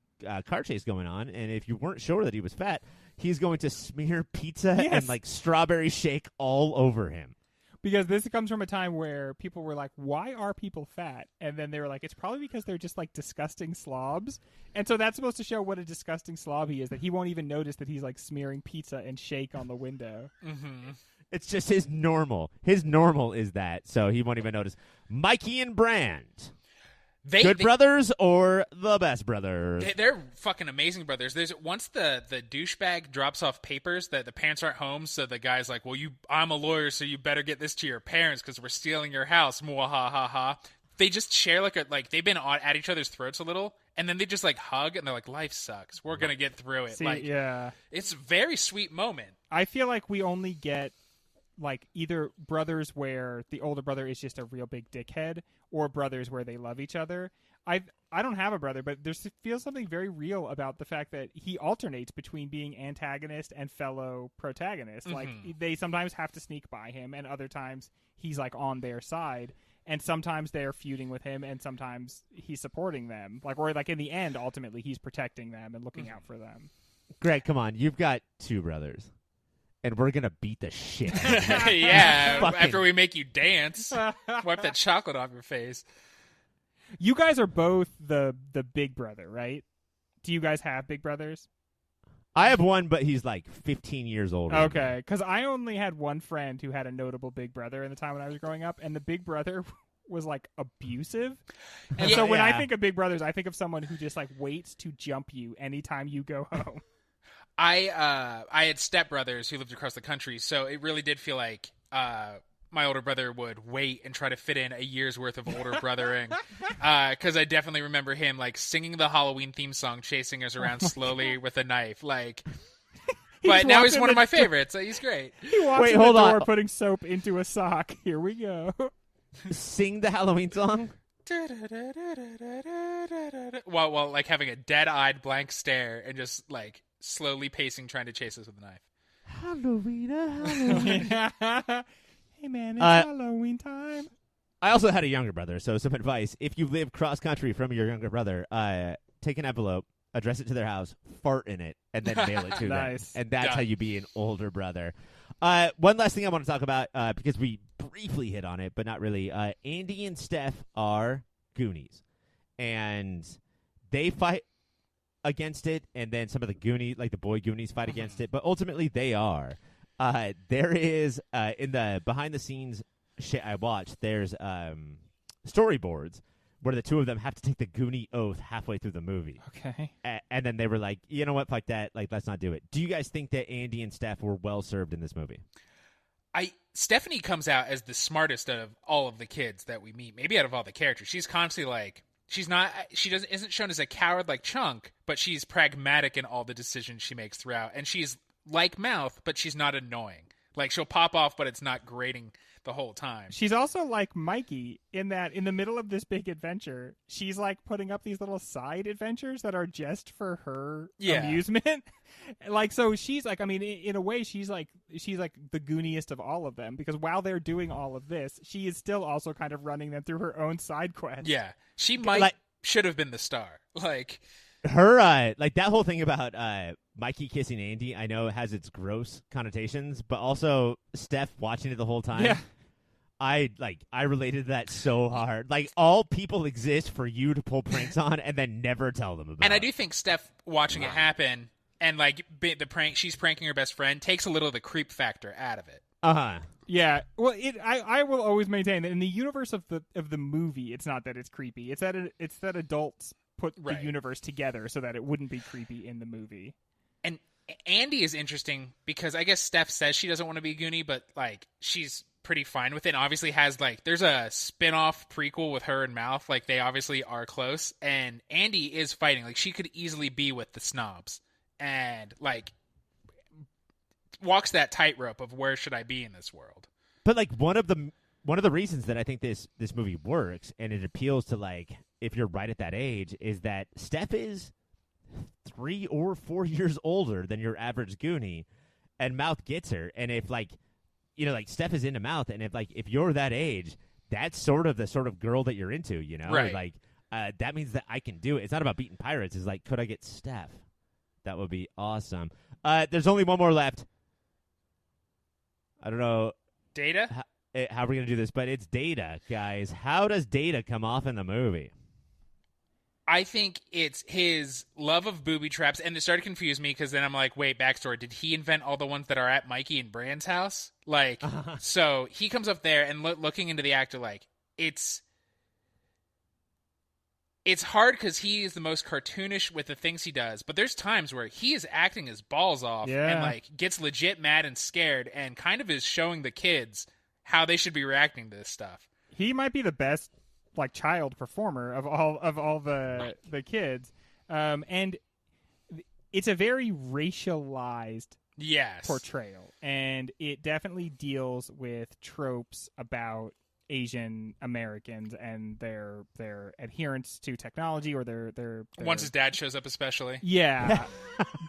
Speaker 1: car chase going on, and if you weren't sure that he was fat, he's going to smear pizza and like strawberry shake all over him.
Speaker 2: Because this comes from a time where people were like, why are people fat? And then they were like, it's probably because they're just like disgusting slobs. And so that's supposed to show what a disgusting slob he is, that he won't even notice that he's like smearing pizza and shake on the window.
Speaker 1: It's just his normal. His normal is that, so he won't even notice. Mikey and Brand. Good brothers or the best brothers?
Speaker 3: They're fucking amazing brothers. There's once the douchebag drops off papers that the parents aren't home, so the guy's like, well, I'm a lawyer, so you better get this to your parents because we're stealing your house. Mwahaha. They just share like they've been at each other's throats a little, and then they just like hug, and they're like, life sucks. We're going to get through it.
Speaker 2: See,
Speaker 3: it's a very sweet moment.
Speaker 2: I feel like we only get like either brothers where the older brother is just a real big dickhead, or brothers where they love each other. I don't have a brother, but there feels something very real about the fact that he alternates between being antagonist and fellow protagonist. Like they sometimes have to sneak by him, and other times he's like on their side, and sometimes they're feuding with him, and sometimes he's supporting them. Like, or like in the end, ultimately he's protecting them and looking out for them.
Speaker 1: Greg, come on, you've got two brothers. And we're going to beat the shit out of you.
Speaker 3: Yeah, after we make you dance. Wipe that chocolate off your face.
Speaker 2: You guys are both the big brother, right? Do you guys have big brothers?
Speaker 1: I have one, but he's like 15 years older.
Speaker 2: Okay, because I only had one friend who had a notable big brother in the time when I was growing up, and the big brother was like abusive. And so when I think of big brothers, I think of someone who just like waits to jump you anytime you go home.
Speaker 3: I had stepbrothers who lived across the country, so it really did feel like my older brother would wait and try to fit in a year's worth of older brothering. Because I definitely remember him like singing the Halloween theme song, chasing us around slowly with a knife. Like, but now he's one of my favorites. He's great.
Speaker 2: He walks in the door putting soap into a sock. Here we go.
Speaker 1: Sing the Halloween song?
Speaker 3: While like having a dead-eyed blank stare and just like slowly pacing, trying to chase us with a knife.
Speaker 1: Halloween, Halloween.
Speaker 2: Hey, man, it's Halloween time.
Speaker 1: I also had a younger brother, so some advice. If you live cross-country from your younger brother, take an envelope, address it to their house, fart in it, and then mail it to
Speaker 2: Nice.
Speaker 1: them. And that's
Speaker 3: Done.
Speaker 1: how you be an older brother. One last thing I want to talk about, because we briefly hit on it, but not really. Andy and Steph are Goonies, and they fight against it, and then some of the Goonies, like the boy Goonies, fight against it, but ultimately they are. There is, in the behind-the-scenes shit I watched, there's storyboards where the two of them have to take the Goonie oath halfway through the movie.
Speaker 2: Okay.
Speaker 1: And then they were like, you know what, fuck that, like, let's not do it. Do you guys think that Andy and Steph were well-served in this movie?
Speaker 3: Stephanie comes out as the smartest of all of the kids that we meet, maybe out of all the characters. She's constantly like, isn't shown as a coward like Chunk, but she's pragmatic in all the decisions she makes throughout. And she's like Mouth, but she's not annoying. Like, she'll pop off, but it's not grating the whole time.
Speaker 2: She's also like Mikey in that in the middle of this big adventure, she's like putting up these little side adventures that are just for her amusement. Like, so she's like, I mean, in a way, she's like the Gooniest of all of them, because while they're doing all of this, she is still also kind of running them through her own side quest.
Speaker 3: Yeah, she should have been the star. Like
Speaker 1: her, like that whole thing about Mikey kissing Andy, I know it has its gross connotations, but also Steph watching it the whole time.
Speaker 2: Yeah.
Speaker 1: I related to that so hard. Like, all people exist for you to pull pranks on and then never tell them about.
Speaker 3: And I do think Steph watching it happen and like the prank, she's pranking her best friend, takes a little of the creep factor out of it.
Speaker 2: Yeah. Well, I will always maintain that in the universe of the movie, it's not that it's creepy. It's that adults put the universe together so that it wouldn't be creepy in the movie.
Speaker 3: And Andy is interesting because I guess Steph says she doesn't want to be a Goonie, but like she's pretty fine with it. And obviously has like there's a spin-off prequel with her and Mouth, like they obviously are close, and Andy is fighting. Like she could easily be with the snobs and like walks that tightrope of where should I be in this world.
Speaker 1: But like one of the reasons that I think this movie works and it appeals to, like, if you're right at that age, is that Steph is 3 or 4 years older than your average Goonie, and Mouth gets her. And if, like, you know, like, Steph is into Mouth, and if you're that age, that's sort of the sort of girl that you're into, you know?
Speaker 3: Right.
Speaker 1: Like, that means that I can do it. It's not about beating pirates. It's like, could I get Steph? That would be awesome. There's only one more left. I don't know.
Speaker 3: Data?
Speaker 1: How are we going to do this? But it's Data, guys. How does Data come off in the movie?
Speaker 3: I think it's his love of booby traps, and it started to confuse me because then I'm like, wait, backstory. Did he invent all the ones that are at Mikey and Brand's house? Like, so he comes up there and looking into the actor, like, it's hard because he is the most cartoonish with the things he does, but there's times where he is acting his balls off and, like, gets legit mad and scared and kind of is showing the kids how they should be reacting to this stuff.
Speaker 2: He might be the best, like, child performer of all the kids, and it's a very racialized portrayal, and it definitely deals with tropes about Asian Americans and their adherence to technology, or their
Speaker 3: once his dad shows up, especially.
Speaker 2: Yeah.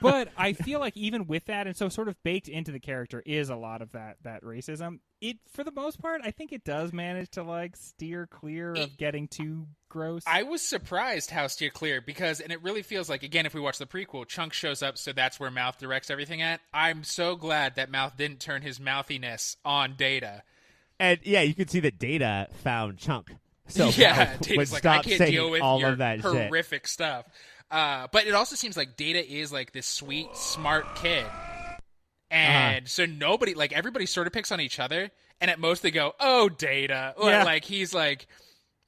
Speaker 2: But I feel like even with that, and so sort of baked into the character is a lot of that racism. It, for the most part, I think it does manage to, like, steer clear of getting too gross.
Speaker 3: I was surprised how steer clear, because, and it really feels like, again, if we watch the prequel, Chunk shows up, so that's where Mouth directs everything at. I'm so glad that Mouth didn't turn his mouthiness on Data.
Speaker 1: And yeah, you can see that Data found Chunk. So
Speaker 3: yeah,
Speaker 1: Data's like, I can't deal with all of that
Speaker 3: horrific
Speaker 1: shit.
Speaker 3: Stuff. But it also seems like Data is like this sweet, smart kid. And so nobody, like, everybody sort of picks on each other, and at most they go, "Oh, Data!" Or like he's like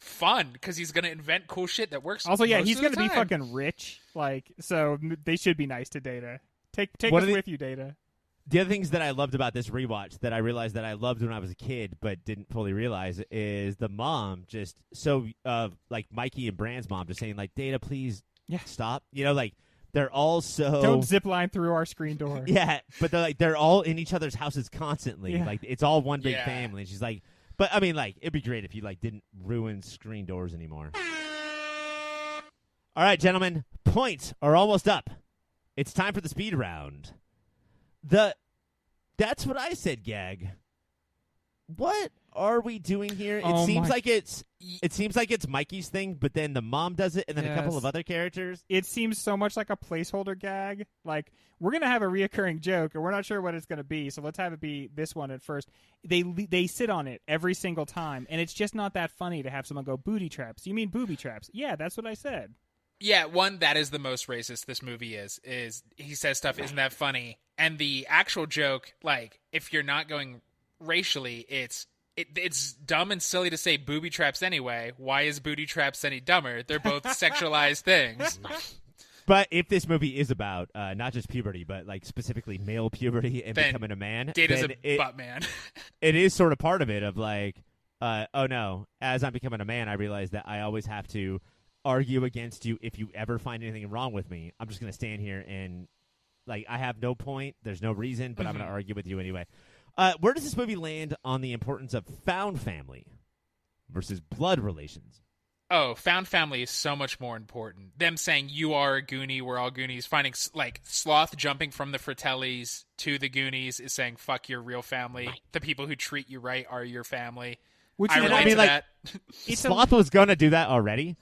Speaker 3: fun because he's gonna invent cool shit that works.
Speaker 2: Also, yeah, he's
Speaker 3: gonna
Speaker 2: be fucking rich, like, so they should be nice to Data. Take us with you, Data.
Speaker 1: The other things that I loved about this rewatch that I realized that I loved when I was a kid but didn't fully realize is the mom just like Mikey and Brand's mom just saying, like, Data, please stop. You know, like, they're all so...
Speaker 2: Don't zip line through our screen door.
Speaker 1: Yeah, but they're all in each other's houses constantly.
Speaker 2: Yeah.
Speaker 1: Like, it's all one big family. And she's like, but, I mean, like, it'd be great if you, like, didn't ruin screen doors anymore. All right, gentlemen, points are almost up. It's time for the speed round. That's what I said, Gag. What are we doing here? It seems like it's Mikey's thing, but then the mom does it, and then a couple of other characters.
Speaker 2: It seems so much like a placeholder gag. Like, we're gonna have a reoccurring joke, and we're not sure what it's gonna be, so let's have it be this one at first. They sit on it every single time, and it's just not that funny to have someone go, booty traps. You mean booby traps? Yeah, that's what I said.
Speaker 3: Yeah, one, that is the most racist this movie is he says stuff, isn't that funny? And the actual joke, like, if you're not going racially, it's dumb and silly to say booby traps anyway. Why is booty traps any dumber? They're both sexualized things.
Speaker 1: But if this movie is about not just puberty, but like specifically male puberty and
Speaker 3: then
Speaker 1: becoming a man,
Speaker 3: Data's a butt man.
Speaker 1: It is sort of part of it of like, oh no, as I'm becoming a man, I realize that I always have to argue against you if you ever find anything wrong with me. I'm just going to stand here and, like, I have no point. There's no reason, but I'm going to argue with you anyway. Where does this movie land on the importance of found family versus blood relations?
Speaker 3: Oh, found family is so much more important. Them saying, you are a Goonie, we're all Goonies. Finding, like, Sloth jumping from the Fratellis to the Goonies is saying, fuck your real family. Right. The people who treat you right are your family.
Speaker 2: Which
Speaker 3: I relate to that.
Speaker 1: Sloth was going to do that already,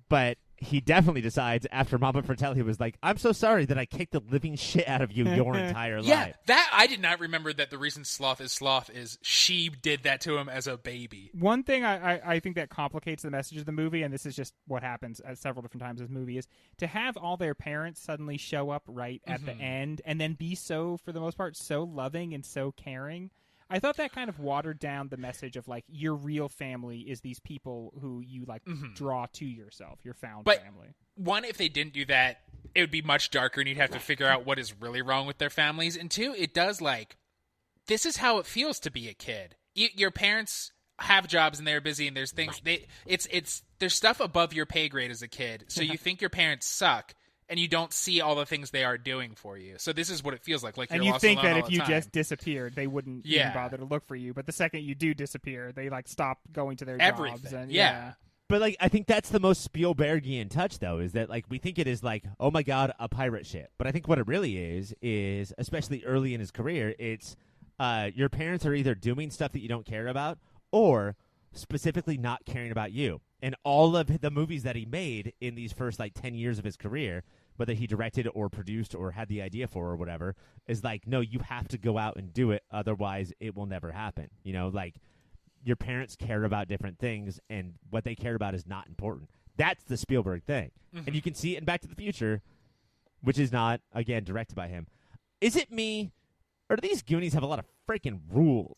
Speaker 1: but he definitely decides after Mama Fratelli was like, I'm so sorry that I kicked the living shit out of you your entire life.
Speaker 3: Yeah, that I did not remember that the reason Sloth is she did that to him as a baby.
Speaker 2: One thing I think that complicates the message of the movie, and this is just what happens at several different times in this movie, is to have all their parents suddenly show up right at the end and then be so, for the most part, so loving and so caring. I thought that kind of watered down the message of, like, your real family is these people who you, like, draw to yourself, your found family.
Speaker 3: One, if they didn't do that, it would be much darker and you'd have to figure out what is really wrong with their families. And two, it does, like, this is how it feels to be a kid. Your parents have jobs and they're busy and there's things, there's stuff above your pay grade as a kid. So you think your parents suck. And you don't see all the things they are doing for you. So this is what it feels like you're
Speaker 2: and you
Speaker 3: lost
Speaker 2: think
Speaker 3: alone
Speaker 2: that
Speaker 3: all
Speaker 2: if
Speaker 3: the
Speaker 2: you
Speaker 3: time.
Speaker 2: just disappeared, they wouldn't even bother to look for you. But the second you do disappear, they, like, stop going to their jobs. And,
Speaker 1: But, like, I think that's the most Spielbergian touch, though, is that, like, we think it is like, oh my God, a pirate ship. But I think what it really is especially early in his career, it's your parents are either doing stuff that you don't care about or specifically not caring about you. And all of the movies that he made in these first, like, 10 years of his career, whether he directed or produced or had the idea for or whatever, is like, no, you have to go out and do it. Otherwise, it will never happen. You know, like, your parents care about different things, and what they care about is not important. That's the Spielberg thing. And you can see it in Back to the Future, which is not, again, directed by him. Is it me, or do these Goonies have a lot of freaking rules?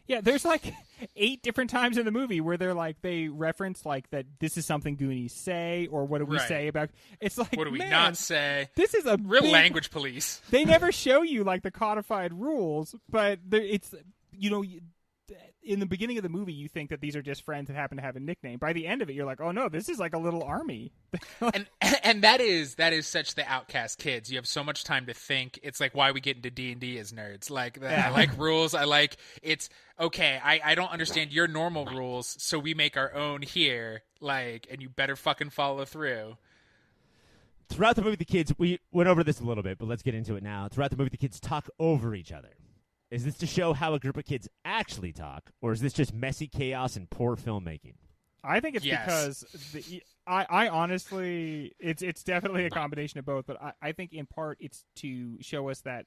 Speaker 2: Yeah, there's like 8 different times in the movie where they're like, they reference like that this is something Goonies say, or what do we say about. It's like,
Speaker 3: what do we not say?
Speaker 2: This is a
Speaker 3: real
Speaker 2: big,
Speaker 3: language police.
Speaker 2: They never show you like the codified rules, but it's, you know, in the beginning of the movie, you think that these are just friends that happen to have a nickname. By the end of it, you're like, oh no, this is like a little army.
Speaker 3: and that is such the outcast kids. You have so much time to think. It's like why we get into D&D as nerds. Like I like rules. I like it's okay. I don't understand your normal rules, so we make our own here. Like, and you better fucking follow through.
Speaker 1: Throughout the movie, the kids, we went over this a little bit, but let's get into it now. Throughout the movie, the kids talk over each other. Is this to show how a group of kids actually talk, or is this just messy chaos and poor filmmaking?
Speaker 2: I think it's because I honestly, it's definitely a combination of both, but I think in part it's to show us that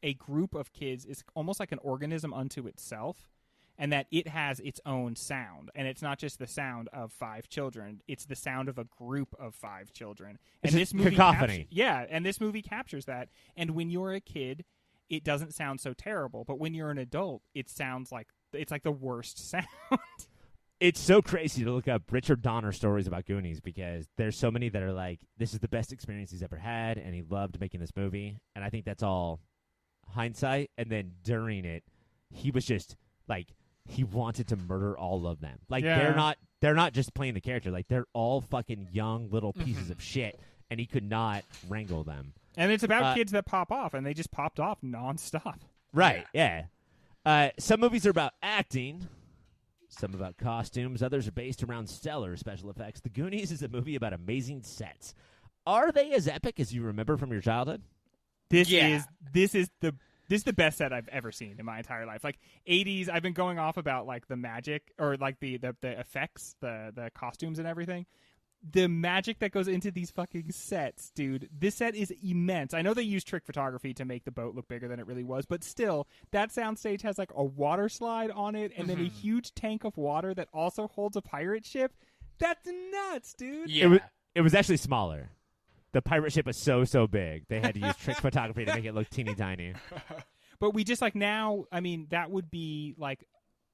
Speaker 2: a group of kids is almost like an organism unto itself, and that it has its own sound, and it's not just the sound of 5 children; it's the sound of a group of 5 children. And this movie,
Speaker 1: cacophony.
Speaker 2: And this movie captures that. And when you're a kid, it doesn't sound so terrible, but when you're an adult, it sounds like it's like the worst sound.
Speaker 1: It's so crazy to look up Richard Donner stories about Goonies because there's so many that are like, this is the best experience he's ever had, and he loved making this movie. And I think that's all hindsight. And then during it, he was just like, he wanted to murder all of them. Like they're not just playing the character. Like they're all fucking young little pieces of shit, and he could not wrangle them.
Speaker 2: And it's about kids that pop off, and they just popped off nonstop.
Speaker 1: Right, yeah. Some movies are about acting, some about costumes, others are based around stellar special effects. The Goonies is a movie about amazing sets. Are they as epic as you remember from your childhood?
Speaker 2: This is the best set I've ever seen in my entire life. Like 80s, I've been going off about like the magic or like the effects, the costumes and everything. The magic that goes into these fucking sets, dude. This set is immense. I know they use trick photography to make the boat look bigger than it really was, but still, that soundstage has like a water slide on it and then a huge tank of water that also holds a pirate ship. That's nuts, dude.
Speaker 3: Yeah.
Speaker 1: It was actually smaller. The pirate ship was so big. They had to use trick photography to make it look teeny tiny.
Speaker 2: But we just like now, I mean, that would be like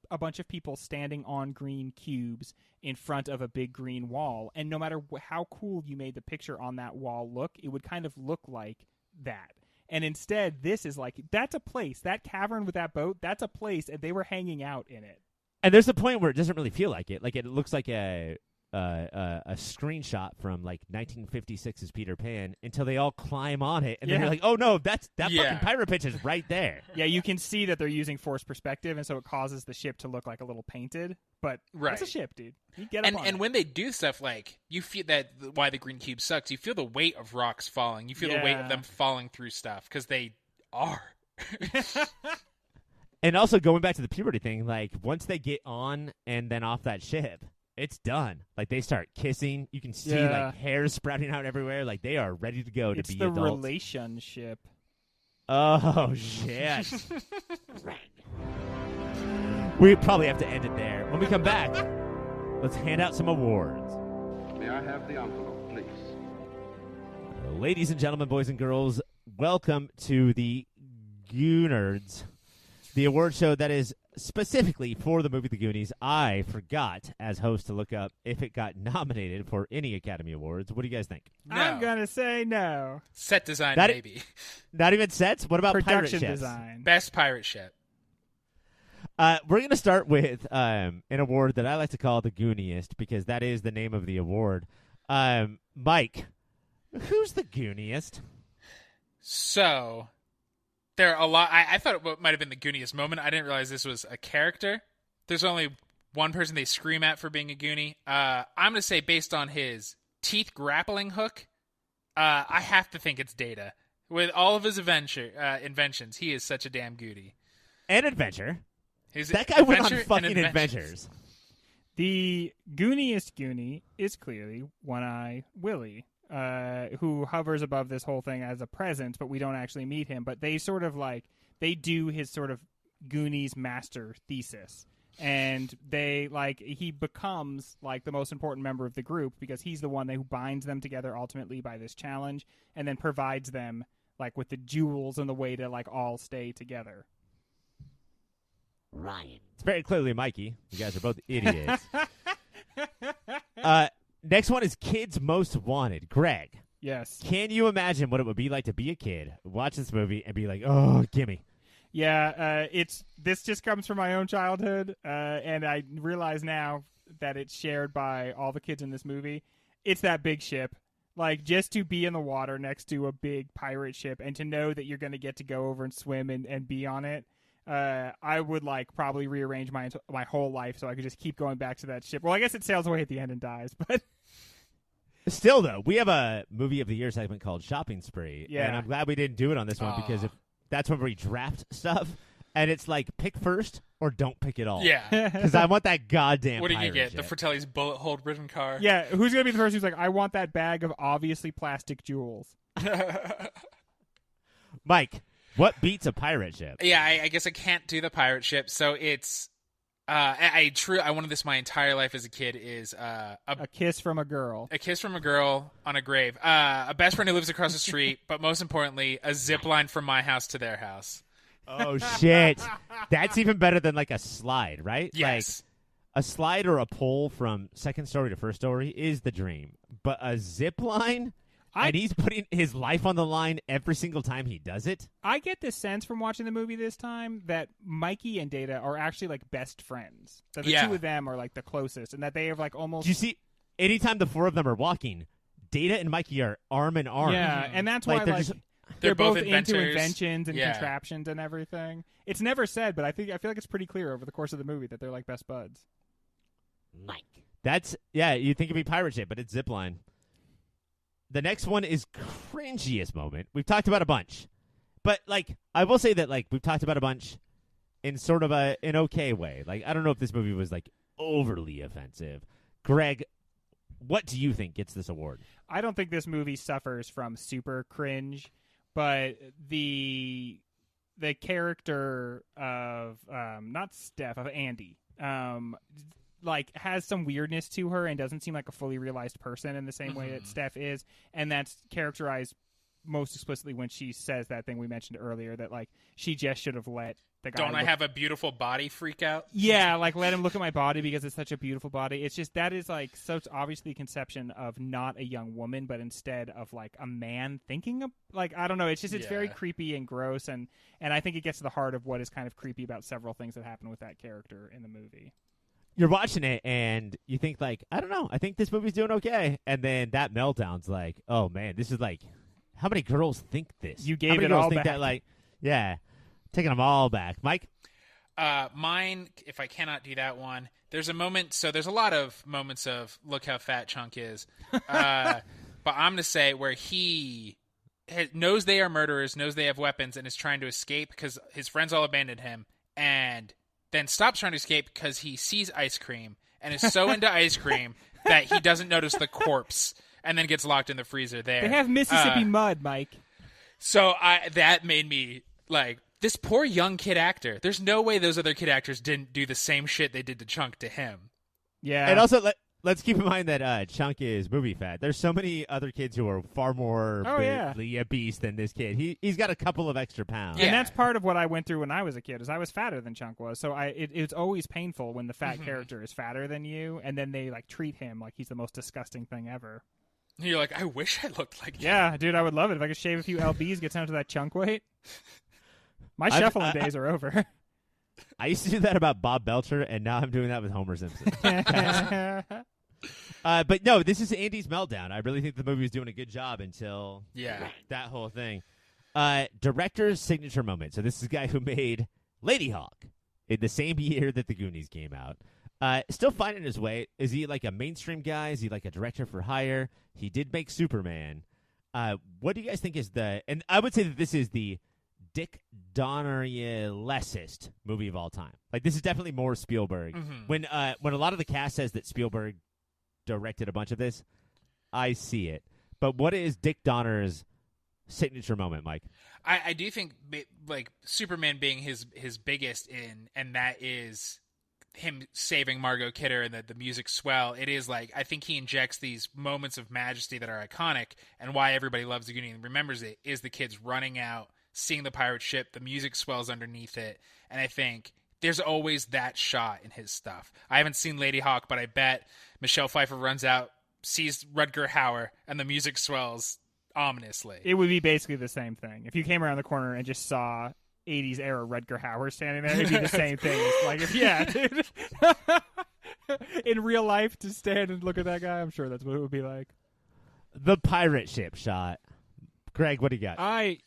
Speaker 2: a bunch of people standing on green cubes in front of a big green wall. And no matter how cool you made the picture on that wall look, it would kind of look like that. And instead, this is like, that's a place. That cavern with that boat, that's a place, and they were hanging out in it.
Speaker 1: And there's a point where it doesn't really feel like it. Like, it looks like a screenshot from like 1956's Peter Pan until they all climb on it, and then you're like, oh no, that fucking pirate pitch is right there.
Speaker 2: Yeah, you can see that they're using forced perspective, and so it causes the ship to look like a little painted. But it's a ship, dude. You get up on it.
Speaker 3: And when they do stuff like, you feel that why the green cube sucks, you feel the weight of rocks falling. You feel the weight of them falling through stuff because they are.
Speaker 1: And also going back to the puberty thing, like once they get on and then off that ship, it's done. Like they start kissing. You can see like hair sprouting out everywhere. Like they are ready to go to be adults.
Speaker 2: It's the relationship.
Speaker 1: Oh shit. We probably have to end it there. When we come back, let's hand out some awards.
Speaker 5: May I have the envelope, please?
Speaker 1: Ladies and gentlemen, boys and girls, welcome to the Gooners, the award show that is specifically for the movie The Goonies. I forgot, as host, to look up if it got nominated for any Academy Awards. What do you guys think?
Speaker 3: No.
Speaker 2: I'm going to say no.
Speaker 3: Set design, maybe.
Speaker 1: Not even sets? What about
Speaker 2: production
Speaker 1: pirate ships?
Speaker 2: design?
Speaker 3: Best pirate ship.
Speaker 1: We're going to start with an award that I like to call the Gooniest, because that is the name of the award. Mike, who's the Gooniest?
Speaker 3: So, there are a lot. I thought it might have been the Gooniest moment. I didn't realize this was a character. There's only one person they scream at for being a Goonie. I'm going to say, based on his teeth grappling hook, I have to think it's Data. With all of his inventions, he is such a damn Goonie.
Speaker 1: And adventure. That guy went on fucking adventures.
Speaker 2: The Gooniest Goonie is clearly One-Eye Willie, who hovers above this whole thing as a presence, but we don't actually meet him. But they sort of they do his sort of Goonies master thesis. And he becomes like the most important member of the group because he's the one who binds them together ultimately by this challenge and then provides them like with the jewels and the way to like all stay together.
Speaker 1: Ryan. It's very clearly Mikey. You guys are both idiots. Next one is Kids Most Wanted. Greg.
Speaker 2: Yes.
Speaker 1: Can you imagine what it would be like to be a kid, watch this movie, and be like, oh, gimme?
Speaker 2: Yeah, this just comes from my own childhood, and I realize now that it's shared by all the kids in this movie. It's that big ship. Like, just to be in the water next to a big pirate ship and to know that you're going to get to go over and swim and be on it. I would probably rearrange my whole life so I could just keep going back to that ship. Well, I guess it sails away at the end and dies, but
Speaker 1: still, though, we have a movie of the year segment called Shopping Spree,
Speaker 2: yeah.
Speaker 1: and I'm glad we didn't do it on this one because that's when we draft stuff, and it's like pick first or don't pick at all.
Speaker 3: Yeah,
Speaker 1: because I want that goddamn.
Speaker 3: What do you
Speaker 1: pirate
Speaker 3: get?
Speaker 1: ship.
Speaker 3: The Fratelli's bullet hole ridden car.
Speaker 2: Yeah, who's gonna be the person who's like, I want that bag of obviously plastic jewels.
Speaker 1: Mike. What beats a pirate ship?
Speaker 3: Yeah, I guess I can't do the pirate ship, so it's I wanted this my entire life as a kid is
Speaker 2: a kiss from a girl.
Speaker 3: A kiss from a girl on a grave. A best friend who lives across the street, but most importantly, a zip line from my house to their house.
Speaker 1: Oh shit. That's even better than like a slide, right?
Speaker 3: Yes.
Speaker 1: Like a slide or a pole from second story to first story is the dream. But a zip line? And he's putting his life on the line every single time he does it?
Speaker 2: I get this sense from watching the movie this time that Mikey and Data are actually like best friends. That the two of them are like the closest and that they have like almost...
Speaker 1: Do you see, anytime the four of them are walking, Data and Mikey are arm in arm.
Speaker 2: Yeah, and that's why they're both into inventions and contraptions and everything. It's never said, but I feel like it's pretty clear over the course of the movie that they're like best buds.
Speaker 1: Mike. That's, you'd think it'd be pirate ship, but it's zipline. The next one is cringiest moment. We've talked about a bunch. But like, I will say that like we've talked about a bunch in sort of an okay way. Like, I don't know if this movie was like overly offensive. Greg, what do you think gets this award?
Speaker 2: I don't think this movie suffers from super cringe, but the character of not Steph, of Andy, like has some weirdness to her and doesn't seem like a fully realized person in the same way that Steph is, and that's characterized most explicitly when she says that thing we mentioned earlier, that like she just should have let the guy.
Speaker 3: Don't I have a beautiful body freak out?
Speaker 2: Yeah, like let him look at my body because it's such a beautiful body. It's just that is like so obviously conception of not a young woman, but instead of like a man thinking of, like, I don't know. It's just it's very creepy and gross, and I think it gets to the heart of what is kind of creepy about several things that happen with that character in the movie.
Speaker 1: You're watching it and you think like, I don't know, I think this movie's doing okay, and then that meltdown's like, oh man, this is like, how many girls think this?
Speaker 2: You gave
Speaker 1: how many
Speaker 2: it
Speaker 1: girls
Speaker 2: all
Speaker 1: think
Speaker 2: back.
Speaker 1: that, like, yeah, taking them all back. Mike?
Speaker 3: Mine, if I cannot do that one, there's a moment, so there's a lot of moments of look how fat Chunk is. But I'm going to say where he knows they are murderers, knows they have weapons, and is trying to escape because his friends all abandoned him, and then stops trying to escape because he sees ice cream and is so into ice cream that he doesn't notice the corpse and then gets locked in the freezer there.
Speaker 2: They have Mississippi mud, Mike.
Speaker 3: So that made me like, this poor young kid actor. There's no way those other kid actors didn't do the same shit they did to Chunk to him.
Speaker 2: Yeah.
Speaker 1: And also, let's keep in mind that Chunk is movie fat. There's so many other kids who are far more a beast than this kid. He's got a couple of extra pounds.
Speaker 2: Yeah. And that's part of what I went through when I was a kid, is I was fatter than Chunk was. So it's always painful when the fat character is fatter than you, and then they like treat him like he's the most disgusting thing ever.
Speaker 3: You're like, I wish I looked like that.
Speaker 2: Yeah, dude, I would love it if I could shave a few lbs, get down to that Chunk weight. My shuffling days are over.
Speaker 1: I used to do that about Bob Belcher, and now I'm doing that with Homer Simpson. But no, this is Andy's meltdown. I really think the movie was doing a good job until that whole thing. Director's signature moment. So this is a guy who made Lady Hawk in the same year that the Goonies came out. Still finding his way. Is he like a mainstream guy? Is he like a director for hire? He did make Superman. What do you guys think is and I would say that this is the Dick Donner-lessest movie of all time. Like, this is definitely more Spielberg. When a lot of the cast says that Spielberg directed a bunch of this, I see it. But what is Dick Donner's signature moment, Mike?
Speaker 3: I do think like Superman being his biggest and that is him saving Margot Kidder and the music swell. It is like, I think he injects these moments of majesty that are iconic, and why everybody loves the Goonies and remembers it is the kids running out, seeing the pirate ship, the music swells underneath it, and I think there's always that shot in his stuff. I haven't seen Lady Hawk, but I bet Michelle Pfeiffer runs out, sees Rutger Hauer, and the music swells ominously.
Speaker 2: It would be basically the same thing. If you came around the corner and just saw 80s era Rutger Hauer standing there, it'd be the same thing. It's like, yeah, dude. In real life, to stand and look at that guy, I'm sure that's what it would be like.
Speaker 1: The pirate ship shot. Greg, what do you got?
Speaker 2: I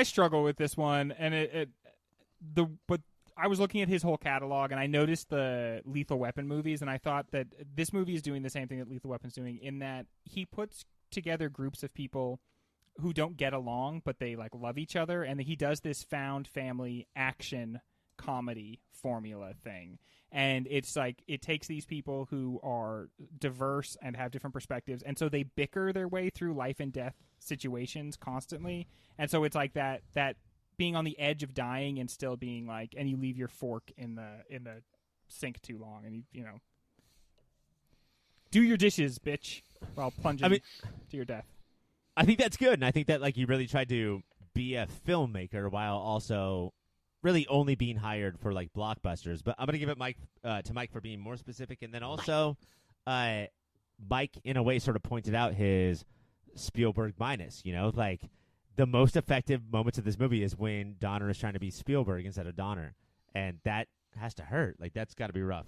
Speaker 2: struggle with this one, and but I was looking at his whole catalog, and I noticed the Lethal Weapon movies, and I thought that this movie is doing the same thing that Lethal Weapon's doing, in that he puts together groups of people who don't get along, but they like love each other, and he does this found family action comedy formula thing. And it's like, it takes these people who are diverse and have different perspectives, and so they bicker their way through life and death situations constantly. And so it's like that being on the edge of dying and still being like, and you leave your fork in the sink too long, and you do your dishes, bitch, while plunging to your death.
Speaker 1: I think that's good, and I think that like you really tried to be a filmmaker while also really only being hired for like blockbusters. But I'm gonna give it to Mike for being more specific, and then also Mike in a way sort of pointed out his Spielberg minus. Like the most effective moments of this movie is when Donner is trying to be Spielberg instead of Donner, and that has to hurt. Like that's got to be rough.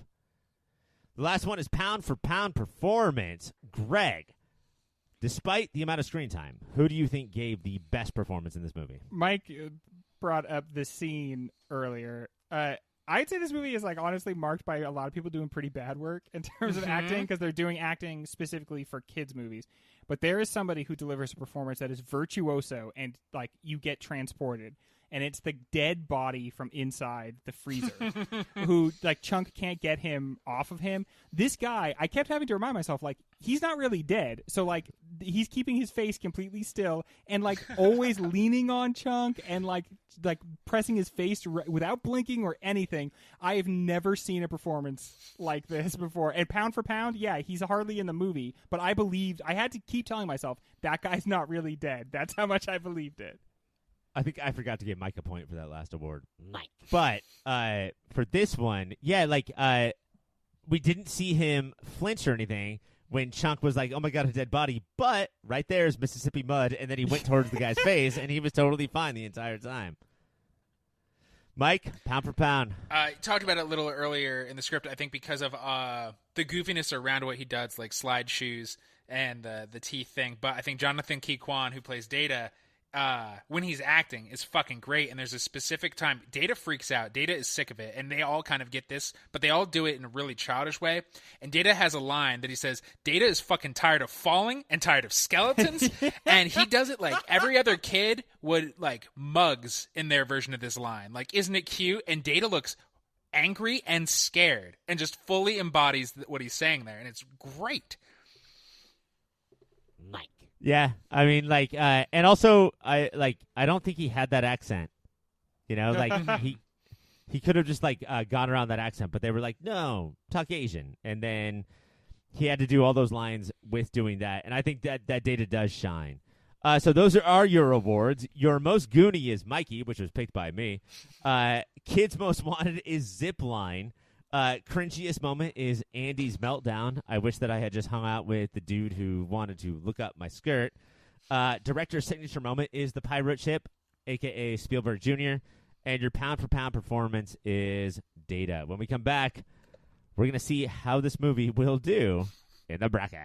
Speaker 1: The last one is pound for pound performance. Greg, despite the amount of screen time, who do you think gave the best performance in this movie?
Speaker 2: Mike brought up the scene earlier. I'd say this movie is like honestly marked by a lot of people doing pretty bad work in terms of acting, because they're doing acting specifically for kids movies. But there is somebody who delivers a performance that is virtuoso, and like you get transported. and it's the dead body from inside the freezer, who like Chunk can't get him off of him. This guy, I kept having to remind myself, like, he's not really dead, so like he's keeping his face completely still and like always leaning on Chunk and like pressing his face without blinking or anything. I have never seen a performance like this before. And pound for pound, yeah, he's hardly in the movie, but I had to keep telling myself that guy's not really dead. That's how much I believed it.
Speaker 1: I think I forgot to give Mike a point for that last award. Mike. But for this one, yeah, like we didn't see him flinch or anything when Chunk was like, oh my God, a dead body. But right there is Mississippi Mud, and then he went towards the guy's face, and he was totally fine the entire time. Mike, pound for pound.
Speaker 3: I talked about it a little earlier in the script, I think because of the goofiness around what he does, like slide shoes and the teeth thing. But I think Jonathan Ke Quan, who plays Data, when he's acting is fucking great. And there's a specific time Data freaks out. Data is sick of it, and they all kind of get this, but they all do it in a really childish way. And Data has a line that he says, Data is fucking tired of falling and tired of skeletons. And he does it like every other kid would, like Mugs in their version of this line. Like, isn't it cute? And Data looks angry and scared and just fully embodies what he's saying there, and it's great.
Speaker 1: Mike. Yeah, I mean, like, and also, I don't think he had that accent. You know, like he could have just like gone around that accent, but they were like, no, talk Asian, and then he had to do all those lines with doing that, and I think that Data does shine. So those are your awards. Your most Goonie is Mikey, which was picked by me. Kids Most Wanted is Zipline. Cringiest moment is Andy's meltdown. I wish that I had just hung out with the dude who wanted to look up my skirt. Director's signature moment is the pirate ship, a.k.a. Spielberg Jr., and your pound-for-pound performance is Data. When we come back, we're going to see how this movie will do in the bracket.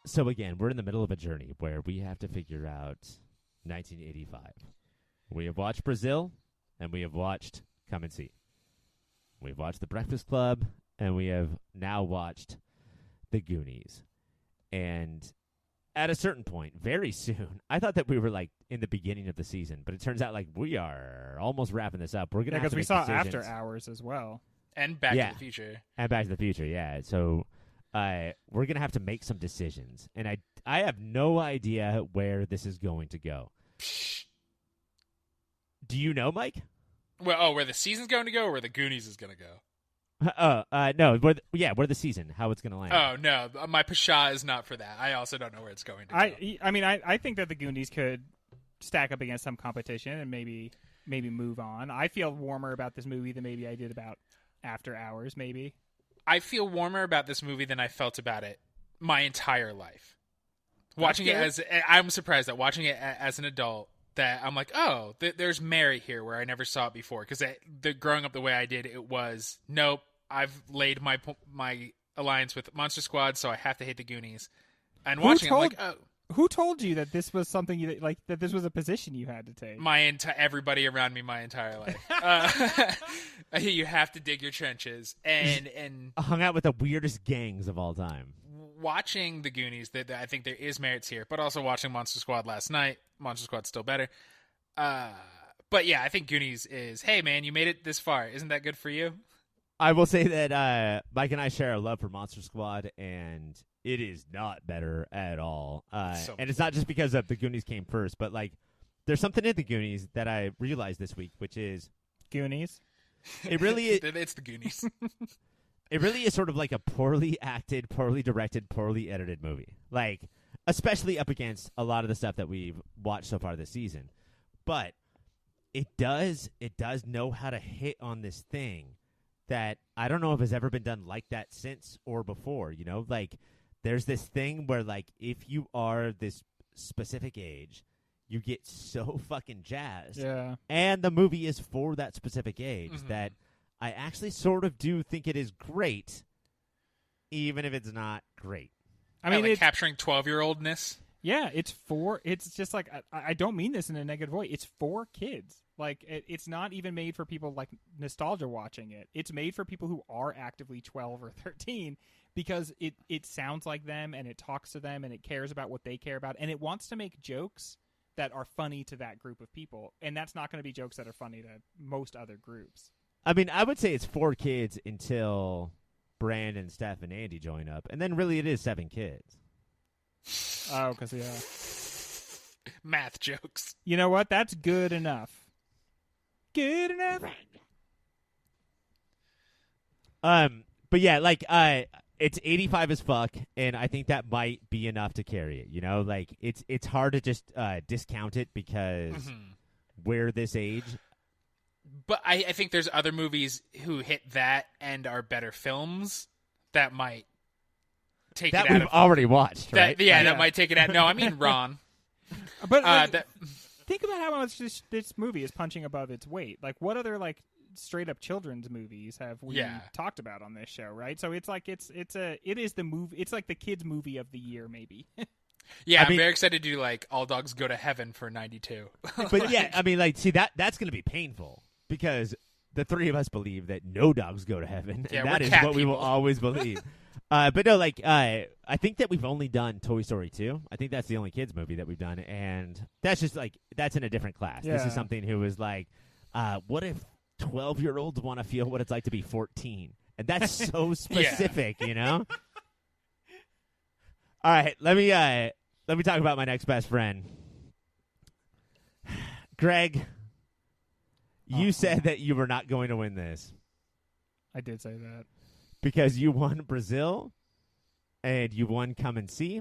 Speaker 1: So again, we're in the middle of a journey where we have to figure out 1985. We have watched Brazil, and we have watched Come and See. We've watched The Breakfast Club, and we have now watched The Goonies. And at a certain point, very soon, I thought that we were like in the beginning of the season, but it turns out like we are almost wrapping this up. We're gonna have to make decisions.
Speaker 2: Because we saw After Hours as well,
Speaker 3: and Back to the Future,
Speaker 1: Yeah, so we're gonna have to make some decisions, and I have no idea where this is going to go. Do you know, Mike?
Speaker 3: Well, where the season's going to go, or where the Goonies is going to
Speaker 1: go? No, where the season, how it's going to land.
Speaker 3: Oh no, my pshaw is not for that. I also don't know where it's going to go.
Speaker 2: I mean, I think that the Goonies could stack up against some competition and maybe move on. I feel warmer about this movie than maybe I did about After Hours. Maybe
Speaker 3: I feel warmer about this movie than I felt about it my entire life. Watching it I'm surprised that watching it as an adult, that I'm like, oh, there's merit here where I never saw it before. Because growing up the way I did, it was, nope, I've laid my alliance with Monster Squad, so I have to hate the Goonies. And watching it, I'm like, oh.
Speaker 2: Who told you that this was something that this was a position you had to take?
Speaker 3: Everybody around me my entire life. You have to dig your trenches. And
Speaker 1: hung out with the weirdest gangs of all time.
Speaker 3: Watching the Goonies, I think there is merits here, but also watching Monster Squad last night. Monster Squad's still better. But yeah, I think Goonies is, hey man, you made it this far. Isn't that good for you?
Speaker 1: I will say that Mike and I share a love for Monster Squad, and it is not better at all. And it's not just because the Goonies came first, but like there's something in the Goonies that I realized this week, which is
Speaker 2: Goonies.
Speaker 1: It really is.
Speaker 3: It's the Goonies.
Speaker 1: It really is sort of like a poorly acted, poorly directed, poorly edited movie. Like, especially up against a lot of the stuff that we've watched so far this season. But it does know how to hit on this thing that I don't know if has ever been done like that since or before, you know? Like, there's this thing where, like, if you are this specific age, you get so fucking jazzed.
Speaker 2: Yeah.
Speaker 1: And the movie is for that specific age that I actually sort of do think it is great, even if it's not great.
Speaker 3: I mean, like capturing 12-year-oldness.
Speaker 2: Yeah, it's just like, I don't mean this in a negative way. It's for kids. Like, it's not even made for people like nostalgia watching it. It's made for people who are actively 12 or 13 because it sounds like them and it talks to them and it cares about what they care about and it wants to make jokes that are funny to that group of people, and that's not going to be jokes that are funny to most other groups.
Speaker 1: I mean, I would say it's 4 kids until Brandon, Steph, and Andy join up, and then really it is 7 kids.
Speaker 2: Oh, because
Speaker 3: math jokes.
Speaker 2: You know what? That's good enough. Good enough.
Speaker 1: But yeah, like it's 85 as fuck, and I think that might be enough to carry it. You know, like it's hard to just discount it because we're this age.
Speaker 3: But I think there's other movies who hit that and are better films that might take
Speaker 1: that
Speaker 3: it out
Speaker 1: we've already watched, right?
Speaker 3: That might take it out. No, I mean Ron.
Speaker 2: But think about how much this movie is punching above its weight. Like, what other like straight up children's movies have we talked about on this show, right? So it's like it is the movie. It's like the kids movie of the year, maybe.
Speaker 3: Yeah, I'm very excited to do like All Dogs Go to Heaven for 92.
Speaker 1: But yeah, I mean, like, see that's going to be painful because the 3 of us believe that no dogs go to heaven, and that is what we will always believe. But no, like, I think that we've only done Toy Story 2. I think that's the only kids movie that we've done, and that's just like that's in a different class. Yeah. This is something who is like, what if 12-year-olds want to feel what it's like to be 14? And that's so specific, you know? All right, let me talk about my next best friend. Greg, you said that you were not going to win this.
Speaker 2: I did say that.
Speaker 1: Because you won Brazil, and you won Come and See,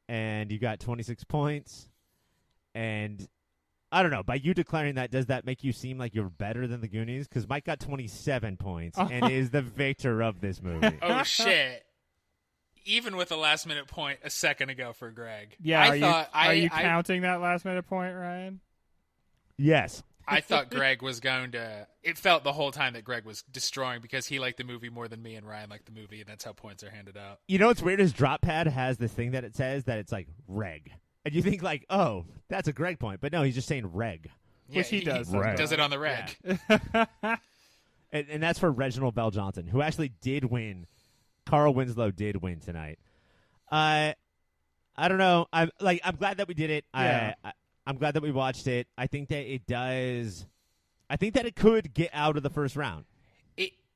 Speaker 1: and you got 26 points, and I don't know, by you declaring that, does that make you seem like you're better than the Goonies? Because Mike got 27 points and is the victor of this movie.
Speaker 3: Oh, shit. Even with a last-minute point a second ago for Greg.
Speaker 2: Yeah, are you counting that last-minute point, Ryan?
Speaker 1: Yes.
Speaker 3: I thought Greg was going to... It felt the whole time that Greg was destroying because he liked the movie more than me and Ryan liked the movie, and that's how points are handed out.
Speaker 1: You know what's weird is Drop Pad has this thing that it says that it's like reg. And you think like, oh, that's a Greg point. But no, he's just saying reg.
Speaker 3: Yeah,
Speaker 2: which he does.
Speaker 3: He does it on the reg.
Speaker 1: Yeah. and that's for Reginald Bell Johnson, who actually did win. Carl Winslow did win tonight. I don't know. I'm glad that we did it.
Speaker 2: Yeah.
Speaker 1: I'm glad that we watched it. I think that it does. I think that it could get out of the first round.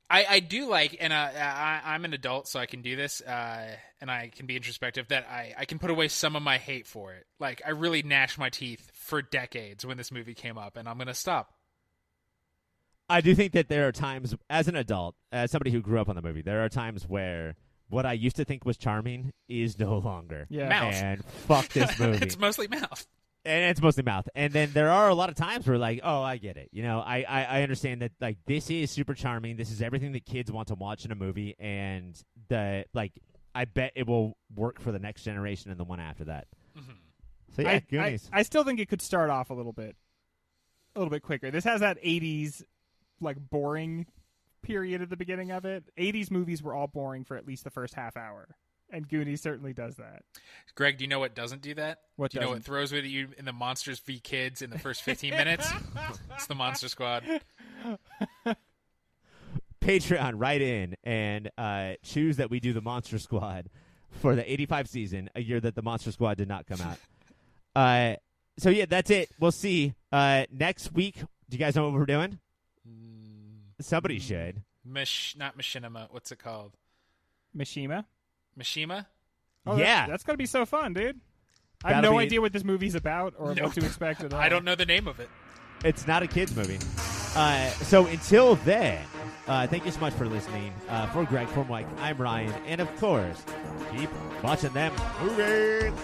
Speaker 3: I do like, and I'm an adult, so I can do this, and I can be introspective, that I can put away some of my hate for it. Like, I really gnashed my teeth for decades when this movie came up, and I'm going to stop.
Speaker 1: I do think that there are times, as an adult, as somebody who grew up on the movie, there are times where what I used to think was charming is no longer.
Speaker 2: Yeah.
Speaker 3: Mouth.
Speaker 1: And fuck this movie.
Speaker 3: It's mostly mouth.
Speaker 1: And it's mostly mouth. And then there are a lot of times where, like, oh, I get it. You know, I understand that, like, this is super charming. This is everything that kids want to watch in a movie. And, I bet it will work for the next generation and the one after that.
Speaker 3: Mm-hmm.
Speaker 1: So, yeah, Goonies.
Speaker 2: I still think it could start off a little bit quicker. This has that 80s, like, boring period at the beginning of it. 80s movies were all boring for at least the first half hour. And Goonies certainly does that.
Speaker 3: Greg, do you know what doesn't do that?
Speaker 2: What
Speaker 3: do you know what throws with you in the Monsters v. Kids in the first 15 minutes? It's the Monster Squad.
Speaker 1: Patreon, write in and choose that we do the Monster Squad for the 85 season, a year that the Monster Squad did not come out. So, yeah, that's it. We'll see. Next week, do you guys know what we're doing? Somebody should.
Speaker 3: Not Machinima. What's it called?
Speaker 2: Mishima?
Speaker 3: Oh,
Speaker 1: yeah.
Speaker 2: That's going to be so fun, dude. I have no idea what this movie's about or what to expect at all.
Speaker 3: I don't know the name of it.
Speaker 1: It's not a kid's movie. So until then, thank you so much for listening. For Greg, for Mike, I'm Ryan. And, of course, keep watching them movies.